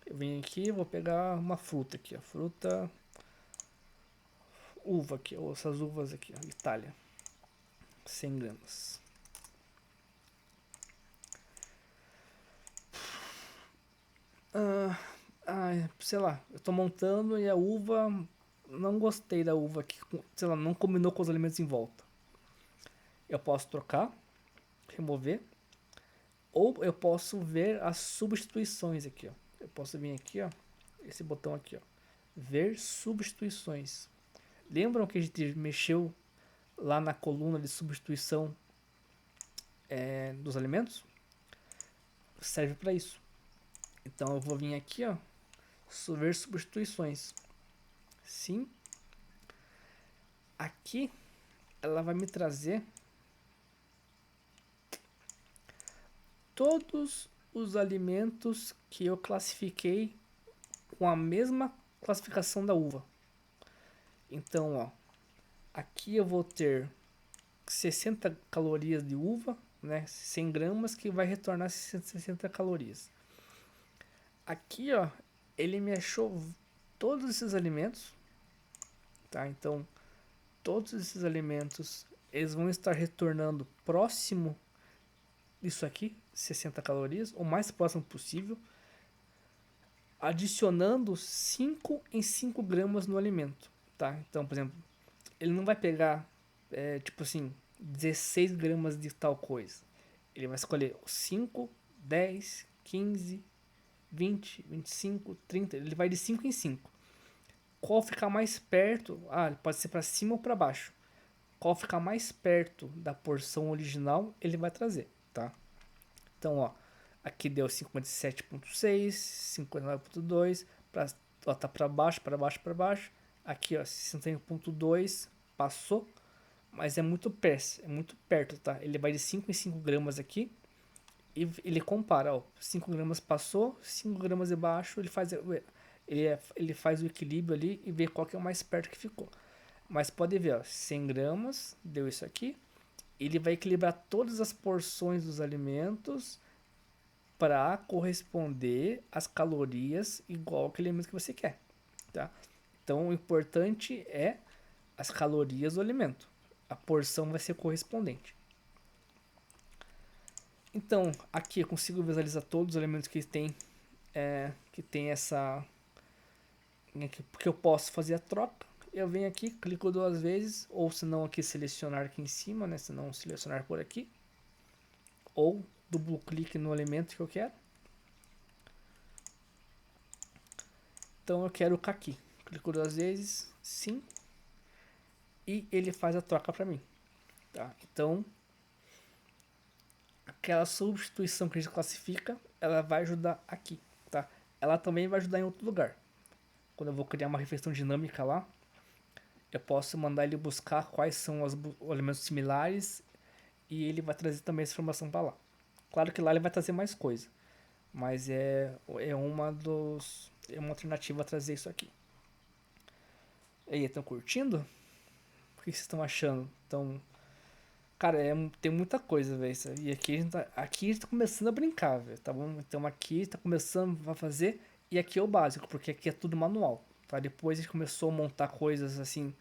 Eu venho aqui, vou pegar uma fruta aqui. A fruta... Uva aqui, ou essas uvas aqui, ó, Itália. 100 gramas. Sei lá, eu tô montando e a uva, não gostei da uva aqui, sei lá, não combinou com os alimentos em volta. Eu posso trocar, remover, ou eu posso ver as substituições aqui, ó. Eu posso vir aqui, ó, esse botão aqui, ó, ver substituições. Lembram que a gente mexeu lá na coluna de substituição dos alimentos? Serve para isso. Então eu vou vir aqui, ó, ver substituições. Sim. Aqui ela vai me trazer todos os alimentos que eu classifiquei com a mesma classificação da uva. Então, ó, aqui eu vou ter 60 calorias de uva, né? 100 gramas que vai retornar 60 calorias. Aqui, ó, ele me achou todos esses alimentos, tá? Então, todos esses alimentos, eles vão estar retornando próximo disso aqui, 60 calorias, o mais próximo possível, adicionando 5 em 5 gramas no alimento, tá? Então, por exemplo, ele não vai pegar, tipo assim, 16 gramas de tal coisa. Ele vai escolher 5, 10, 15, 20, 25, 30. Ele vai de 5 em 5. Qual ficar mais perto? Ah, pode ser para cima ou para baixo. Qual ficar mais perto da porção original, ele vai trazer, tá? Então, ó, aqui deu 57,6, 59,2, tá para baixo, para baixo, para baixo. Aqui, ó, 61,2 passou, mas é muito perto, tá? Ele vai de 5 em 5 gramas aqui e ele compara, ó, 5 gramas passou, 5 gramas de baixo, ele faz o equilíbrio ali e vê qual que é o mais perto que ficou. Mas pode ver, ó, 100 gramas, deu isso aqui. Ele vai equilibrar todas as porções dos alimentos para corresponder às calorias igual aquele alimento que você quer, tá? Então o importante é as calorias do alimento. A porção vai ser correspondente. Então aqui eu consigo visualizar todos os alimentos que tem essa, porque eu posso fazer a troca. Eu venho aqui, clico duas vezes, ou se não aqui selecionar aqui em cima, né? Se não selecionar por aqui, ou duplo clique no elemento que eu quero. Então eu quero o aqui. Clico 2 vezes, sim. E ele faz a troca para mim. Tá? Então, aquela substituição que a gente classifica, ela vai ajudar aqui. Tá? Ela também vai ajudar em outro lugar. Quando eu vou criar uma refeição dinâmica lá, eu posso mandar ele buscar quais são os elementos similares e ele vai trazer também essa informação para lá. Claro que lá ele vai trazer mais coisa, mas é uma alternativa a trazer isso aqui. E aí, estão curtindo? O que vocês estão achando? Então, cara, tem muita coisa, velho. E aqui a gente tá começando a brincar, velho, tá bom? Então aqui tá começando a fazer, e aqui é o básico, porque aqui é tudo manual, tá? Depois a gente começou a montar coisas assim,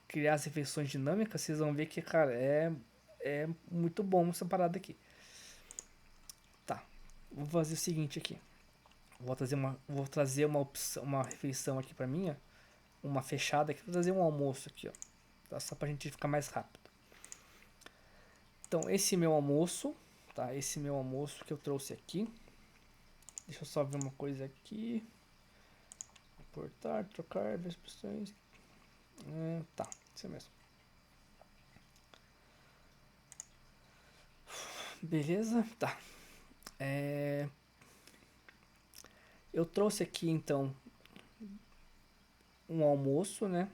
criar as refeições dinâmicas, vocês vão ver que, cara, é muito bom essa parada aqui. Tá, vou fazer o seguinte aqui. Vou trazer uma opção, uma refeição aqui pra mim, ó, uma fechada aqui, vou trazer um almoço aqui, ó, tá? Só pra gente ficar mais rápido. Então, esse meu almoço, tá? Esse meu almoço que eu trouxe aqui. Deixa eu só ver uma coisa aqui. Importar, trocar, ver as opções. Tá, isso mesmo. Beleza, tá. Eu trouxe aqui então um almoço, né?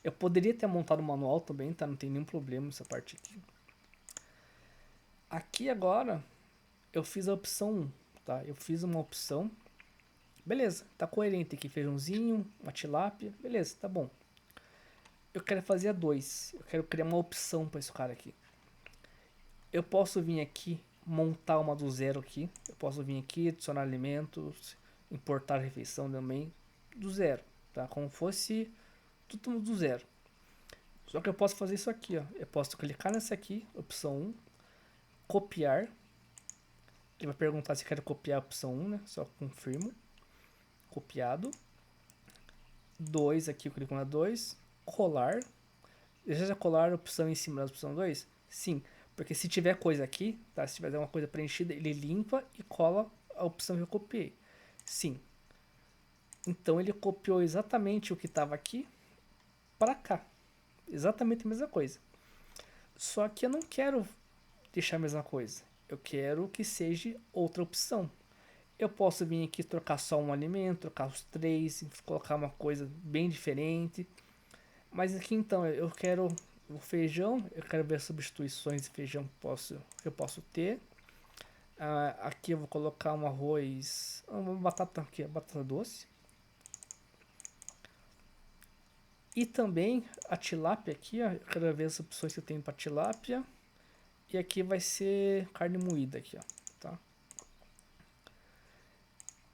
Eu poderia ter montado o manual também, tá? Não tem nenhum problema essa parte aqui. Aqui agora eu fiz a opção 1, tá? Eu fiz uma opção. Beleza, tá coerente aqui. Feijãozinho, uma tilápia. Beleza, tá bom. Eu quero fazer a 2. Eu quero criar uma opção para esse cara aqui. Eu posso vir aqui, montar uma do zero aqui. Eu posso vir aqui, adicionar alimentos, importar refeição também do zero, tá? Como fosse tudo do zero. Só que eu posso fazer isso aqui, ó. Eu posso clicar nessa aqui, opção 1, copiar. Ele vai perguntar se eu quero copiar a opção 1, né? Só confirmo. Copiado. 2 aqui, eu clico na 2. Colar. Deseja colar a opção em cima da opção 2? Sim, porque se tiver coisa aqui, tá? Se tiver uma coisa preenchida, ele limpa e cola a opção que eu copiei. Sim. Então ele copiou exatamente o que estava aqui para cá. Exatamente a mesma coisa. Só que eu não quero deixar a mesma coisa. Eu quero que seja outra opção. Eu posso vir aqui trocar só um alimento, trocar os três, colocar uma coisa bem diferente. Mas aqui então eu quero o feijão, eu quero ver as substituições de feijão que eu posso ter. Aqui eu vou colocar um arroz, uma batata aqui, batata doce. E também a tilápia aqui, ó, eu quero ver as opções que eu tenho para tilápia. E aqui vai ser carne moída aqui, ó, tá?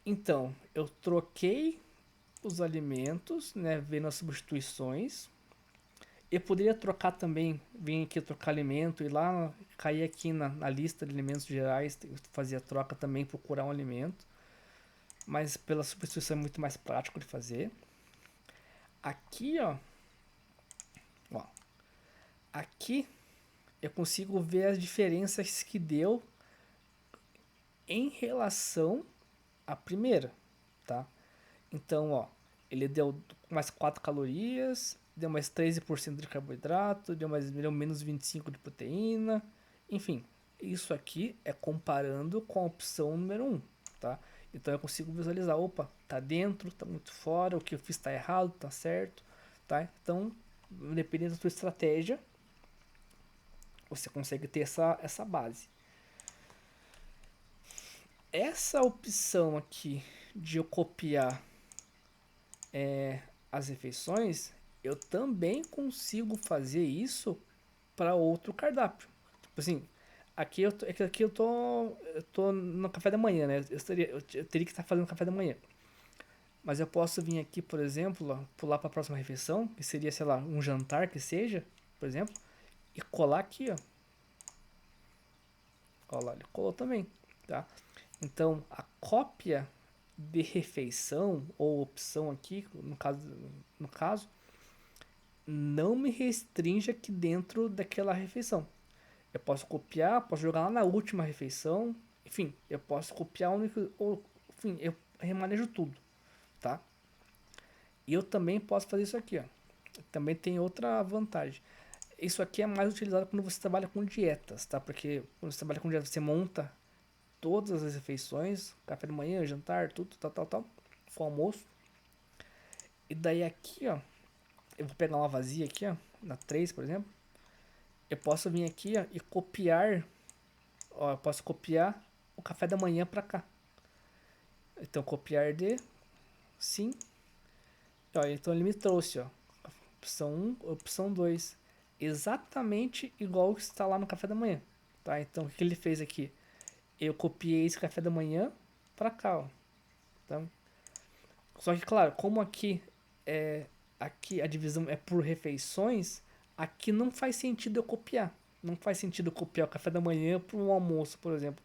Então, eu troquei os alimentos, né, vendo as substituições. Eu poderia trocar também, vir aqui trocar alimento e lá cair aqui na lista de alimentos gerais, fazer a troca também, procurar um alimento. Mas pela substituição é muito mais prático de fazer. Aqui, ó, aqui eu consigo ver as diferenças que deu em relação à primeira, tá? Então, ó, ele deu mais 4 calorias, deu mais 13% de carboidrato, deu menos 25 de proteína, enfim, isso aqui é comparando com a opção número 1, tá? Então eu consigo visualizar, opa, tá dentro, tá muito fora, o que eu fiz tá errado, tá certo, tá? Então, dependendo da sua estratégia, você consegue ter essa base. Essa opção aqui de eu copiar as refeições, eu também consigo fazer isso para outro cardápio. Tipo assim, aqui eu tô no café da manhã, né? Eu teria que estar fazendo café da manhã. Mas eu posso vir aqui, por exemplo, ó, pular para a próxima refeição, que seria, sei lá, um jantar que seja, por exemplo, e colar aqui, ó. Olha lá, ele colou também, tá? Então, a cópia de refeição ou opção aqui, no caso, não me restringe aqui dentro daquela refeição. Eu posso copiar, posso jogar lá na última refeição, Enfim, eu posso copiar ou enfim, eu remanejo tudo, tá? E eu também posso fazer isso aqui, ó. Também tem outra vantagem. Isso aqui é mais utilizado quando você trabalha com dietas, tá? Porque quando você trabalha com dietas, você monta todas as refeições, café da manhã, jantar, tudo, tal, com almoço. E daí aqui, ó, eu vou pegar uma vazia aqui, ó, na 3, por exemplo. Eu posso vir aqui, ó, e copiar, ó, eu posso copiar o café da manhã pra cá. Então, copiar de, sim. Ó, então ele me trouxe, ó, opção 1, opção 2. Exatamente igual que está lá no café da manhã, tá? Então, o que ele fez aqui? Eu copiei esse café da manhã pra cá, ó. Tá? Só que, claro, como aqui a divisão é por refeições, aqui não faz sentido eu copiar. Não faz sentido eu copiar o café da manhã para um almoço, por exemplo.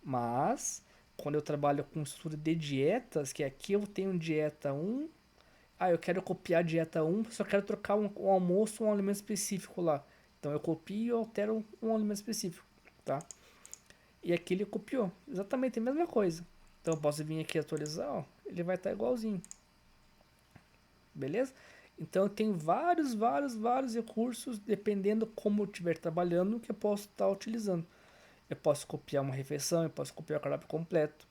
Mas, quando eu trabalho com estudo de dietas, que aqui eu tenho dieta um, eu quero copiar a dieta um, só quero trocar um almoço ou um alimento específico lá. Então eu copio e altero um alimento específico, tá? E aqui ele copiou, exatamente a mesma coisa. Então eu posso vir aqui atualizar, ó, ele vai estar igualzinho. Beleza? Então tem vários recursos, dependendo como eu estiver trabalhando, que eu posso estar utilizando. Eu posso copiar uma refeição, eu posso copiar o cardápio completo.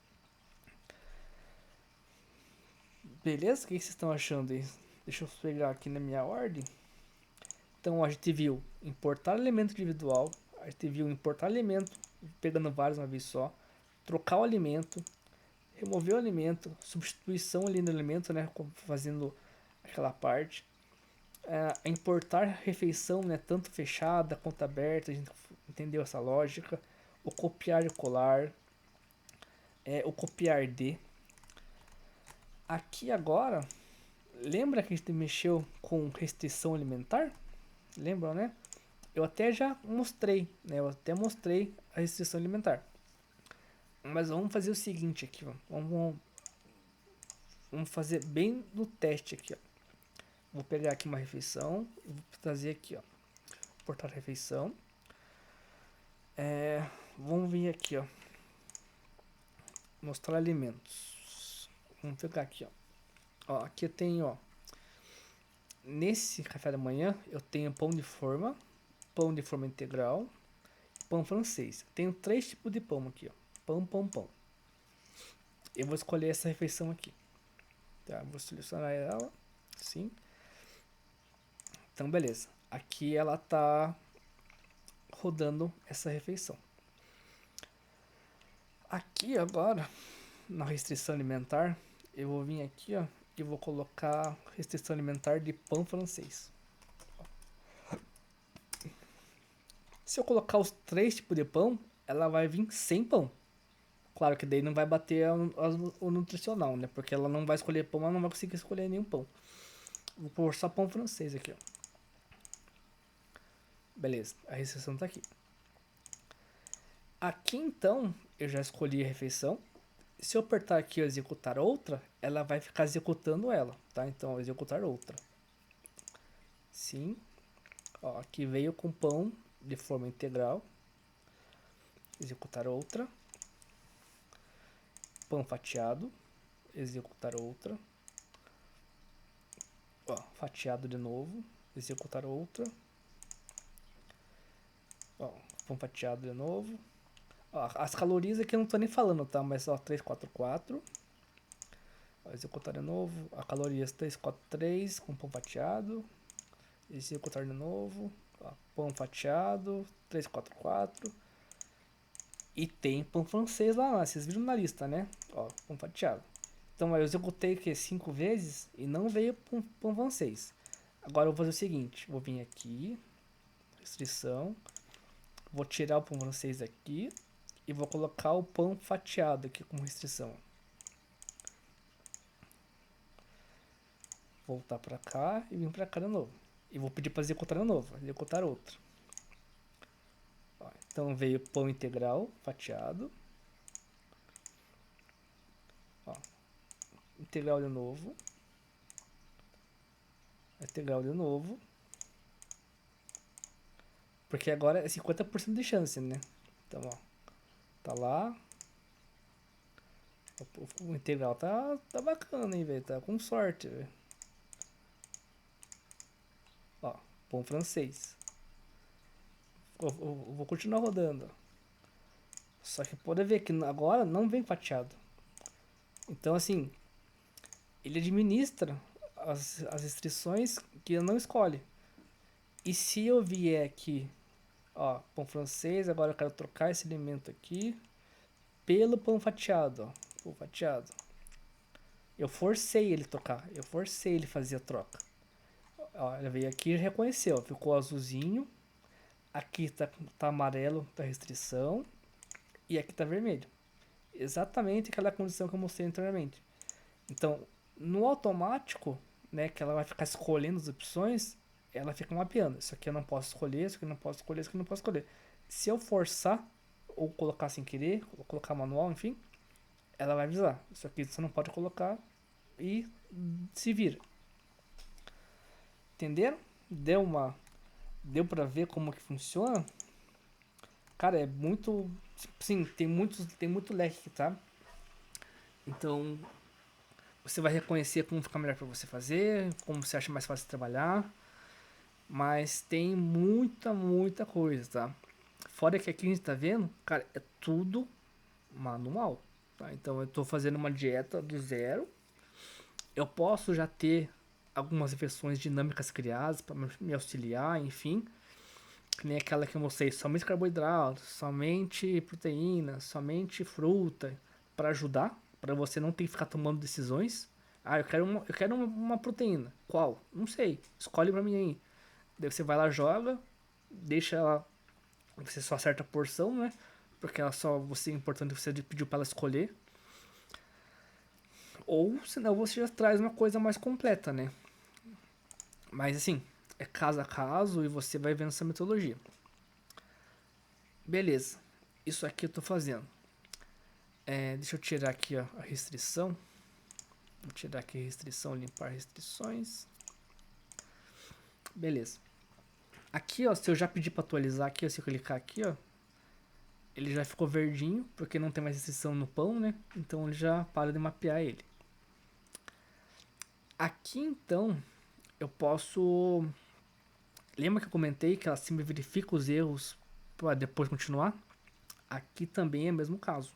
Beleza? O que vocês estão achando aí? Deixa eu pegar aqui na minha ordem. Então a gente viu importar elemento individual, a gente viu importar elemento, pegando vários uma vez só, trocar o alimento, remover o alimento, substituição ali no alimento, né, fazendo aquela parte. Importar refeição, né, tanto fechada quanto aberta, a gente entendeu essa lógica. O copiar e colar, o copiar de. Aqui agora, lembra que a gente mexeu com restrição alimentar? Lembram, né? Eu até já mostrei, né? Eu até mostrei a restrição alimentar. Mas vamos fazer o seguinte aqui, ó. Vamos fazer bem no teste aqui, ó. Vou pegar aqui uma refeição e vou trazer aqui, ó. Portar refeição. Vamos vir aqui, ó. Mostrar alimentos. Vamos pegar aqui, ó. Aqui eu tenho, ó. Nesse café da manhã eu tenho pão de forma integral, pão francês. Eu tenho 3 tipos de pão aqui, ó. Pão. Eu vou escolher essa refeição aqui. Tá, vou selecionar ela. Sim. Então, beleza. Aqui ela tá rodando essa refeição. Aqui agora, na restrição alimentar, eu vou vir aqui, ó, e vou colocar restrição alimentar de pão francês. Se eu colocar os 3 tipos de pão, ela vai vir sem pão. Claro que daí não vai bater o nutricional, né? Porque ela não vai escolher pão, ela não vai conseguir escolher nenhum pão. Vou pôr só pão francês aqui, ó. Beleza, a restrição tá aqui. Aqui então, eu já escolhi a refeição. Se eu apertar aqui o executar outra, ela vai ficar executando ela, tá? Então, executar outra. Sim. Ó, aqui veio com pão de forma integral. Executar outra. Pão fatiado. Executar outra. Ó, fatiado de novo. Executar outra. Ó, pão fatiado de novo. Ó, as calorias aqui eu não tô nem falando, tá? Mas ó, 344. Ó, executar de novo. A calorias 343 com pão fatiado. Executar de novo. Ó, pão fatiado 344. E tem pão francês lá, vocês viram na lista, né? Ó, pão fatiado. Então eu executei que 5 vezes e não veio pão francês. Agora eu vou fazer o seguinte, vou vir aqui, restrição, vou tirar o pão francês aqui e vou colocar o pão fatiado aqui como restrição. Voltar pra cá e vir pra cá de novo. E vou pedir pra executar de novo, executar outro. Ó, então veio pão integral fatiado. Ó, integral de novo. Integral de novo. Porque agora é 50% de chance, né? Então, ó. Tá lá. O integral tá bacana, hein, velho. Tá com sorte, velho. Ó, pão francês. Eu vou continuar rodando. Só que pode ver que agora não vem fatiado. Então, assim, ele administra as restrições que eu não escolhe. E se eu vier aqui, ó, pão francês, agora eu quero trocar esse elemento aqui pelo pão fatiado, ó. Pão fatiado. Eu forcei ele trocar, eu forcei ele fazer a troca. Ó, ele veio aqui e reconheceu, ó, ficou azulzinho. Aqui tá amarelo, tá restrição. E aqui tá vermelho. Exatamente aquela condição que eu mostrei anteriormente. Então, no automático, né, que ela vai ficar escolhendo as opções, ela fica mapeando. Isso aqui eu não posso escolher, isso aqui eu não posso escolher, isso aqui eu não posso escolher. Se eu forçar, ou colocar sem querer, ou colocar manual, enfim, ela vai avisar. Isso aqui você não pode colocar e se vira. Entenderam? Deu pra ver como que funciona? Cara, é muito... Sim, tem muito leque, tá? Então, você vai reconhecer como fica melhor para você fazer, como você acha mais fácil de trabalhar. Mas tem muita coisa, tá? Fora que aqui a gente tá vendo, cara, é tudo manual, tá? Então eu tô fazendo uma dieta do zero. Eu posso já ter algumas versões dinâmicas criadas para me auxiliar, enfim. Que nem aquela que eu mostrei, somente carboidrato, somente proteína, somente fruta, para ajudar, para você não ter que ficar tomando decisões. Ah, eu quero uma proteína. Qual? Não sei. Escolhe para mim aí. Daí você vai lá, joga, deixa ela, você só acerta a porção, né? Porque ela só você é importante você pediu para ela escolher. Ou senão você já traz uma coisa mais completa, né? Mas assim, é caso a caso e você vai vendo essa metodologia. Beleza, isso aqui eu tô fazendo. Deixa eu tirar aqui ó, a restrição. Vou tirar aqui a restrição, limpar restrições. Beleza. Aqui ó, se eu já pedir para atualizar aqui, se eu clicar aqui ó, ele já ficou verdinho, porque não tem mais restrição no pão, né? Então ele já para de mapear ele. Aqui então, eu posso... Lembra que eu comentei que ela sempre verifica os erros para depois continuar? Aqui também é o mesmo caso.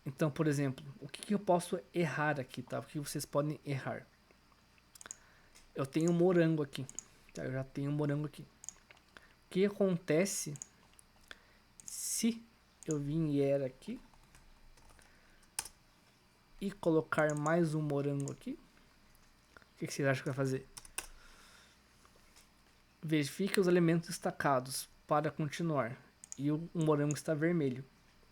Então, por exemplo, o que eu posso errar aqui, tá? O que vocês podem errar? Eu tenho morango aqui, tá? Eu já tenho morango aqui. O que acontece se eu vier aqui e colocar mais um morango aqui? O que vocês acham que vai fazer? Verifique os elementos destacados para continuar. E o morango está vermelho.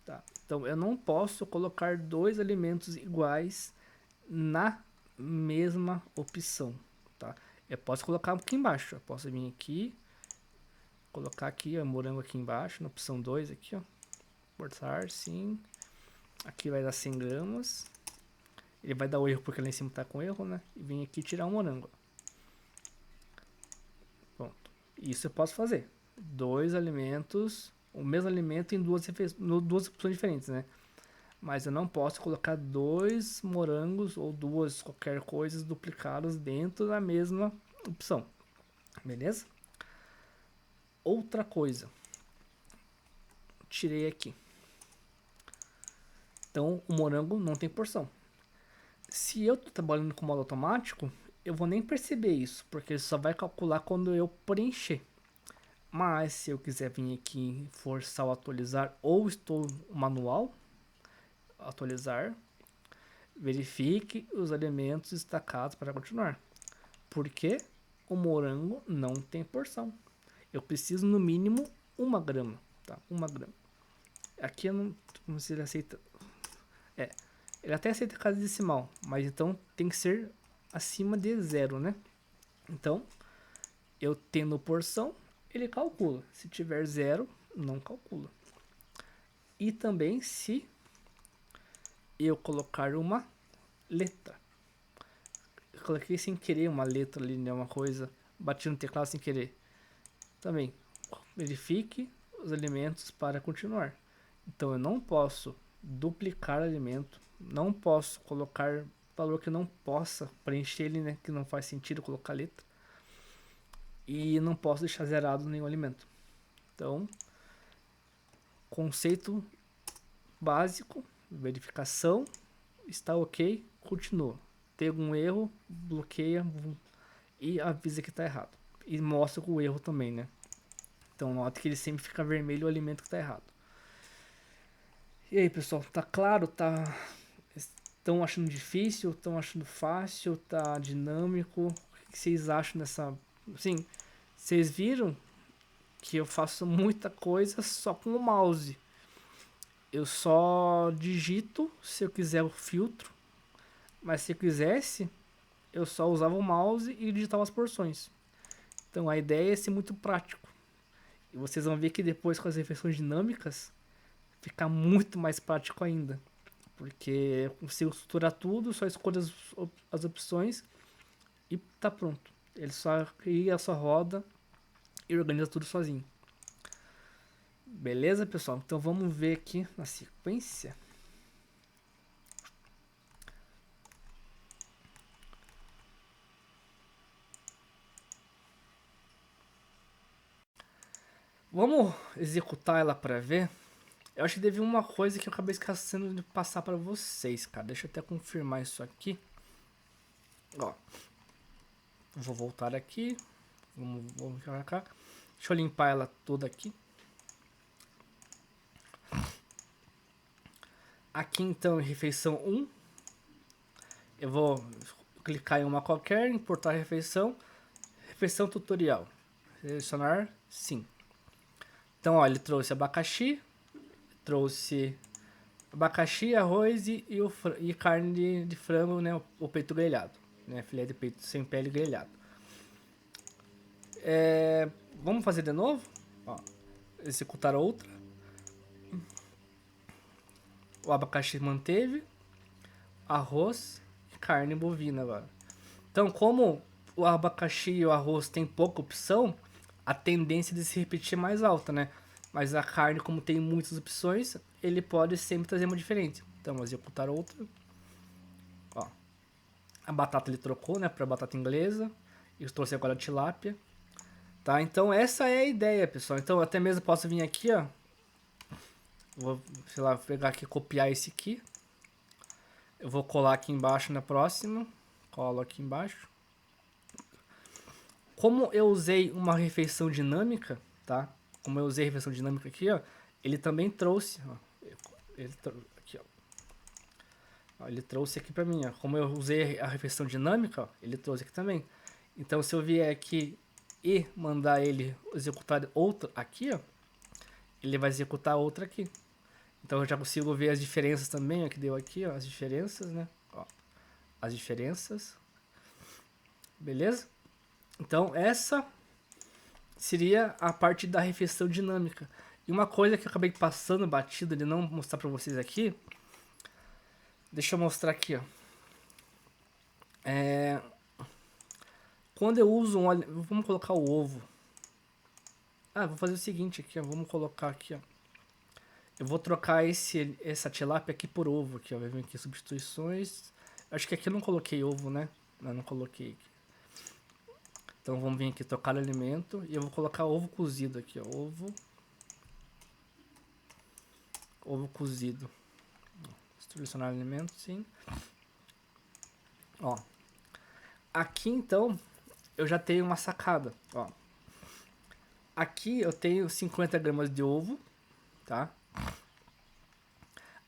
Tá? Então eu não posso colocar dois elementos iguais na mesma opção. Tá? Eu posso colocar aqui embaixo. Eu posso vir aqui, colocar aqui o morango aqui embaixo, na opção 2 aqui, ó. Cortar, sim. Aqui vai dar 100 gramas. Ele vai dar o erro porque lá em cima tá com erro, né? E vim aqui tirar o morango. Pronto. Isso eu posso fazer. Dois alimentos, o mesmo alimento em duas opções diferentes, né? Mas eu não posso colocar dois morangos ou duas qualquer coisa duplicados dentro da mesma opção. Beleza? Outra coisa. Tirei aqui. Então o morango não tem porção. Se eu estou trabalhando com modo automático, eu vou nem perceber isso, porque ele só vai calcular quando eu preencher. Mas se eu quiser vir aqui forçar o atualizar ou estou manual, atualizar, verifique os elementos destacados para continuar. Porque o morango não tem porção. Eu preciso no mínimo 1 grama, tá? 1 grama. Aqui eu não sei se ele aceita. Ele até aceita casa decimal, mas então tem que ser acima de 0, né? Então, eu tendo porção, ele calcula. Se tiver 0, não calcula. E também se eu colocar uma letra. Eu coloquei sem querer uma letra ali, né? Uma coisa. Bati no teclado sem querer. Também, verifique os elementos para continuar. Então, eu não posso duplicar alimento Não posso colocar valor que eu não possa preencher ele, né? Que não faz sentido colocar letra. E não posso deixar zerado nenhum alimento. Então, conceito básico, verificação, está ok, continua. Tem algum erro, bloqueia e avisa que está errado. E mostra o erro também, né? Então nota que ele sempre fica vermelho o alimento que está errado. E aí, pessoal, tá claro? Estão achando difícil? Estão achando fácil? Tá dinâmico? O que vocês acham dessa... Sim, vocês viram que eu faço muita coisa só com o mouse. Eu só digito se eu quiser o filtro, mas se eu quisesse, eu só usava o mouse e digitava as porções. Então a ideia é ser muito prático. E vocês vão ver que depois com as refeições dinâmicas, fica muito mais prático ainda. Porque eu consigo estruturar tudo, só escolho as opções e tá pronto. Ele só cria a sua roda e organiza tudo sozinho. Beleza, pessoal? Então vamos ver aqui na sequência. Vamos executar ela para ver. Eu acho que teve uma coisa que eu acabei esquecendo de passar para vocês, cara. Deixa eu até confirmar isso aqui. Ó, vou voltar aqui. Vamos jogar cá. Deixa eu limpar ela toda aqui. Aqui então em refeição 1. Eu vou clicar em uma qualquer, importar a refeição. Refeição tutorial. Selecionar sim. Então ó, ele trouxe abacaxi. Trouxe abacaxi, arroz e carne de frango, né? O peito grelhado. Né, filé de peito sem pele grelhado. Vamos fazer de novo? Ó, executar outra. O abacaxi manteve. Arroz e carne bovina agora. Então, como o abacaxi e o arroz tem pouca opção, a tendência de se repetir é mais alta, né? Mas a carne, como tem muitas opções, ele pode sempre trazer uma diferente. Então, vou executar outra. Ó, a batata ele trocou, né, para batata inglesa. Eu trouxe agora a tilápia. Tá? Então, essa é a ideia, pessoal. Então, até mesmo posso vir aqui, ó. Vou, sei lá, pegar aqui, copiar esse aqui. Eu vou colar aqui embaixo na próxima. Colo aqui embaixo. Como eu usei uma refeição dinâmica, tá? Como eu usei a refeição dinâmica aqui, ó, ele também trouxe, ó, aqui, ó, ele trouxe aqui pra mim, ó. Como eu usei a refeição dinâmica, ó, ele trouxe aqui também. Então, se eu vier aqui e mandar ele executar outra aqui, ó, ele vai executar outra aqui. Então, eu já consigo ver as diferenças também, ó, que deu aqui, ó, as diferenças, né? Ó, as diferenças. Beleza? Então, essa seria a parte da refeição dinâmica. E uma coisa que eu acabei passando batido de não mostrar pra vocês aqui. Deixa eu mostrar aqui, ó. Quando eu uso um... Vamos colocar o ovo. Vou fazer o seguinte aqui, ó. Vamos colocar aqui, ó. Eu vou trocar essa tilápia aqui por ovo aqui, ó. Vai vir aqui substituições. Acho que aqui eu não coloquei ovo, né? Não coloquei aqui. Então vamos vir aqui, trocar alimento. E eu vou colocar ovo cozido aqui, ó. Ovo cozido. Selecionar alimento, sim. Ó. Aqui então, eu já tenho uma sacada, ó. Aqui eu tenho 50 gramas de ovo, tá?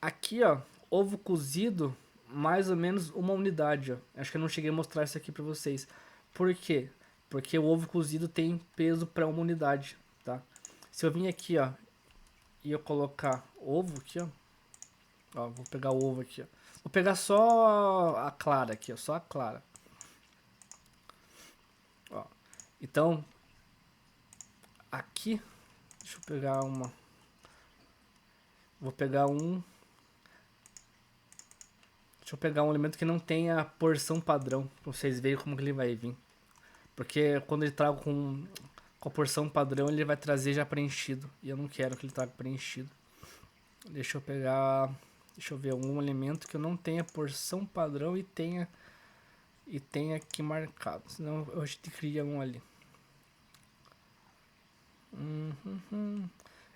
Aqui, ó, ovo cozido, mais ou menos uma unidade, ó. Acho que eu não cheguei a mostrar isso aqui pra vocês. Por quê? Porque o ovo cozido tem peso para uma unidade, tá? Se eu vir aqui, ó, e eu colocar ovo aqui, ó. Ó, vou pegar o ovo aqui, ó. Vou pegar só a clara aqui, ó, só a clara. Ó. Então, aqui, deixa eu pegar uma. Vou pegar um. Deixa eu pegar um alimento que não tenha a porção padrão, pra vocês verem como que ele vai vir. Porque quando ele traga com a porção padrão, ele vai trazer já preenchido. E eu não quero que ele traga preenchido. Deixa eu pegar Deixa eu ver algum alimento que eu não tenha porção padrão e tenha aqui marcado. Senão a gente cria um ali.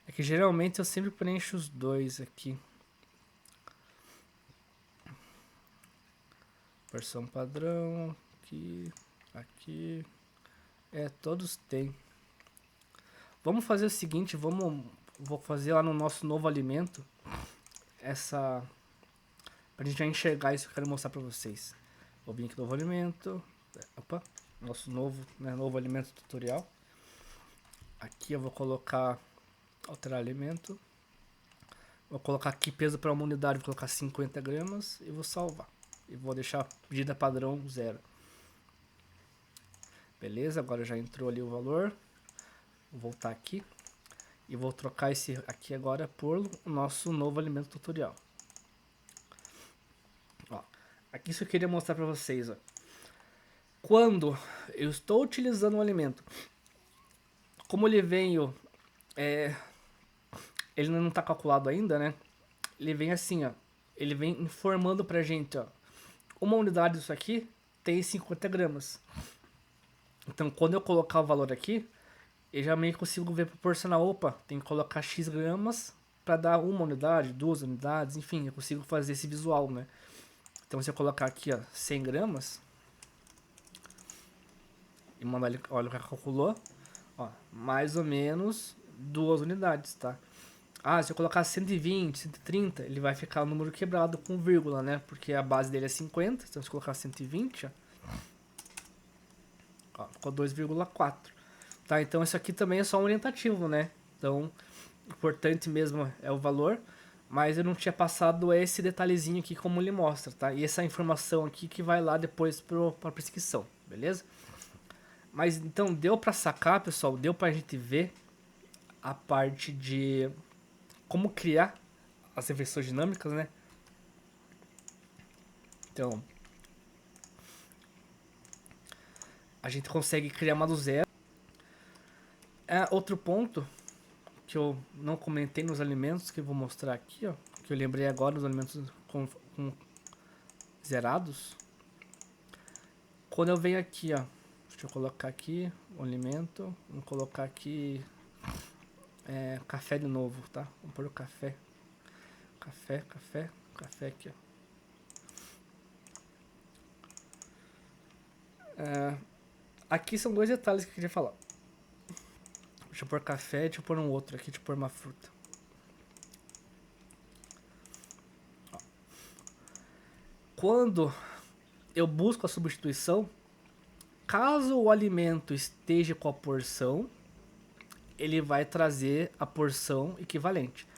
É que geralmente eu sempre preencho os dois aqui. Porção padrão, aqui. Todos têm. Vamos fazer o seguinte, vou fazer lá no nosso novo alimento pra gente já enxergar isso que eu quero mostrar pra vocês. Vou vir aqui no novo alimento. Opa, nosso novo alimento tutorial. Aqui eu vou colocar alterar alimento. Vou colocar aqui peso para uma unidade, vou colocar 50 gramas e vou salvar. E vou deixar medida padrão 0. Beleza, agora já entrou ali o valor. Vou voltar aqui e vou trocar esse aqui agora por o nosso novo alimento tutorial. Ó, aqui isso eu queria mostrar para vocês. Ó. Quando eu estou utilizando um alimento, como ele veio, ele não está calculado ainda, né? Ele vem assim, ó. Ele vem informando pra gente, ó. Uma unidade disso aqui tem 50 gramas. Então, quando eu colocar o valor aqui, eu já meio que consigo ver proporcional. Opa, tem que colocar X gramas para dar uma unidade, 2 unidades, enfim, eu consigo fazer esse visual, né? Então, se eu colocar aqui, ó, 100 gramas e mandar ele, olha o que calculou, ó, mais ou menos 2 unidades, tá? Ah, se eu colocar 120, 130, ele vai ficar o número quebrado com vírgula, né? Porque a base dele é 50, então se eu colocar 120, ó, ficou 2,4. Tá, então isso aqui também é só um orientativo, né? Então, o importante mesmo é o valor, mas eu não tinha passado esse detalhezinho aqui como ele mostra, tá? E essa informação aqui que vai lá depois para a prescrição, beleza? Mas então deu para sacar, pessoal, deu pra gente ver a parte de como criar as refeições dinâmicas, né? Então, a gente consegue criar uma do zero. Outro ponto que eu não comentei nos alimentos, que eu vou mostrar aqui, ó, que eu lembrei agora dos alimentos com zerados. Quando eu venho aqui, ó, deixa eu colocar aqui o alimento, vou colocar aqui café de novo, tá? Vamos pôr o café. Café aqui, ó. Aqui são dois detalhes que eu queria falar. Deixa eu pôr café, deixa eu pôr um outro aqui, deixa eu pôr uma fruta. Ó. Quando eu busco a substituição, caso o alimento esteja com a porção, ele vai trazer a porção equivalente.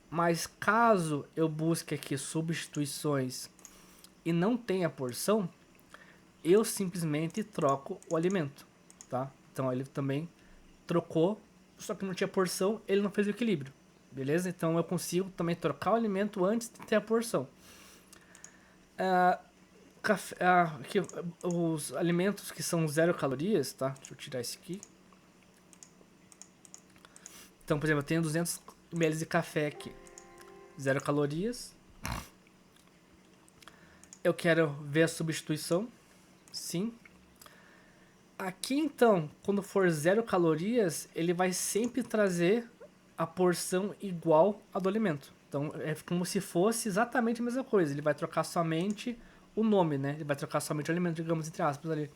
Mas caso eu busque aqui substituições e não tenha porção, eu simplesmente troco o alimento, tá? Então ele também trocou, só que não tinha porção, ele não fez o equilíbrio, beleza? Então eu consigo também trocar o alimento antes de ter a porção. Aqui, os alimentos que são 0 calorias, tá? Deixa eu tirar esse aqui. Então, por exemplo, eu tenho 200 ml de café aqui, 0 calorias. Eu quero ver a substituição, sim. Aqui então, quando for 0 calorias, ele vai sempre trazer a porção igual a do alimento. Então é como se fosse exatamente a mesma coisa. Ele vai trocar somente o nome, né? Ele vai trocar somente o alimento, digamos, entre aspas ali,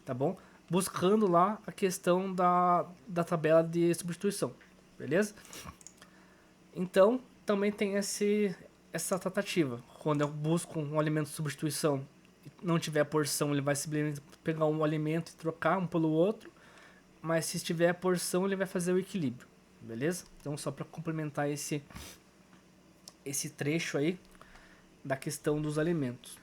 tá bom? Buscando lá a questão da tabela de substituição, beleza? Então, também tem essa tratativa. Quando eu busco um alimento de substituição e não tiver porção, ele vai simplesmente pegar um alimento e trocar um pelo outro. Mas se tiver porção, ele vai fazer o equilíbrio, beleza? Então, só para complementar esse trecho aí da questão dos alimentos.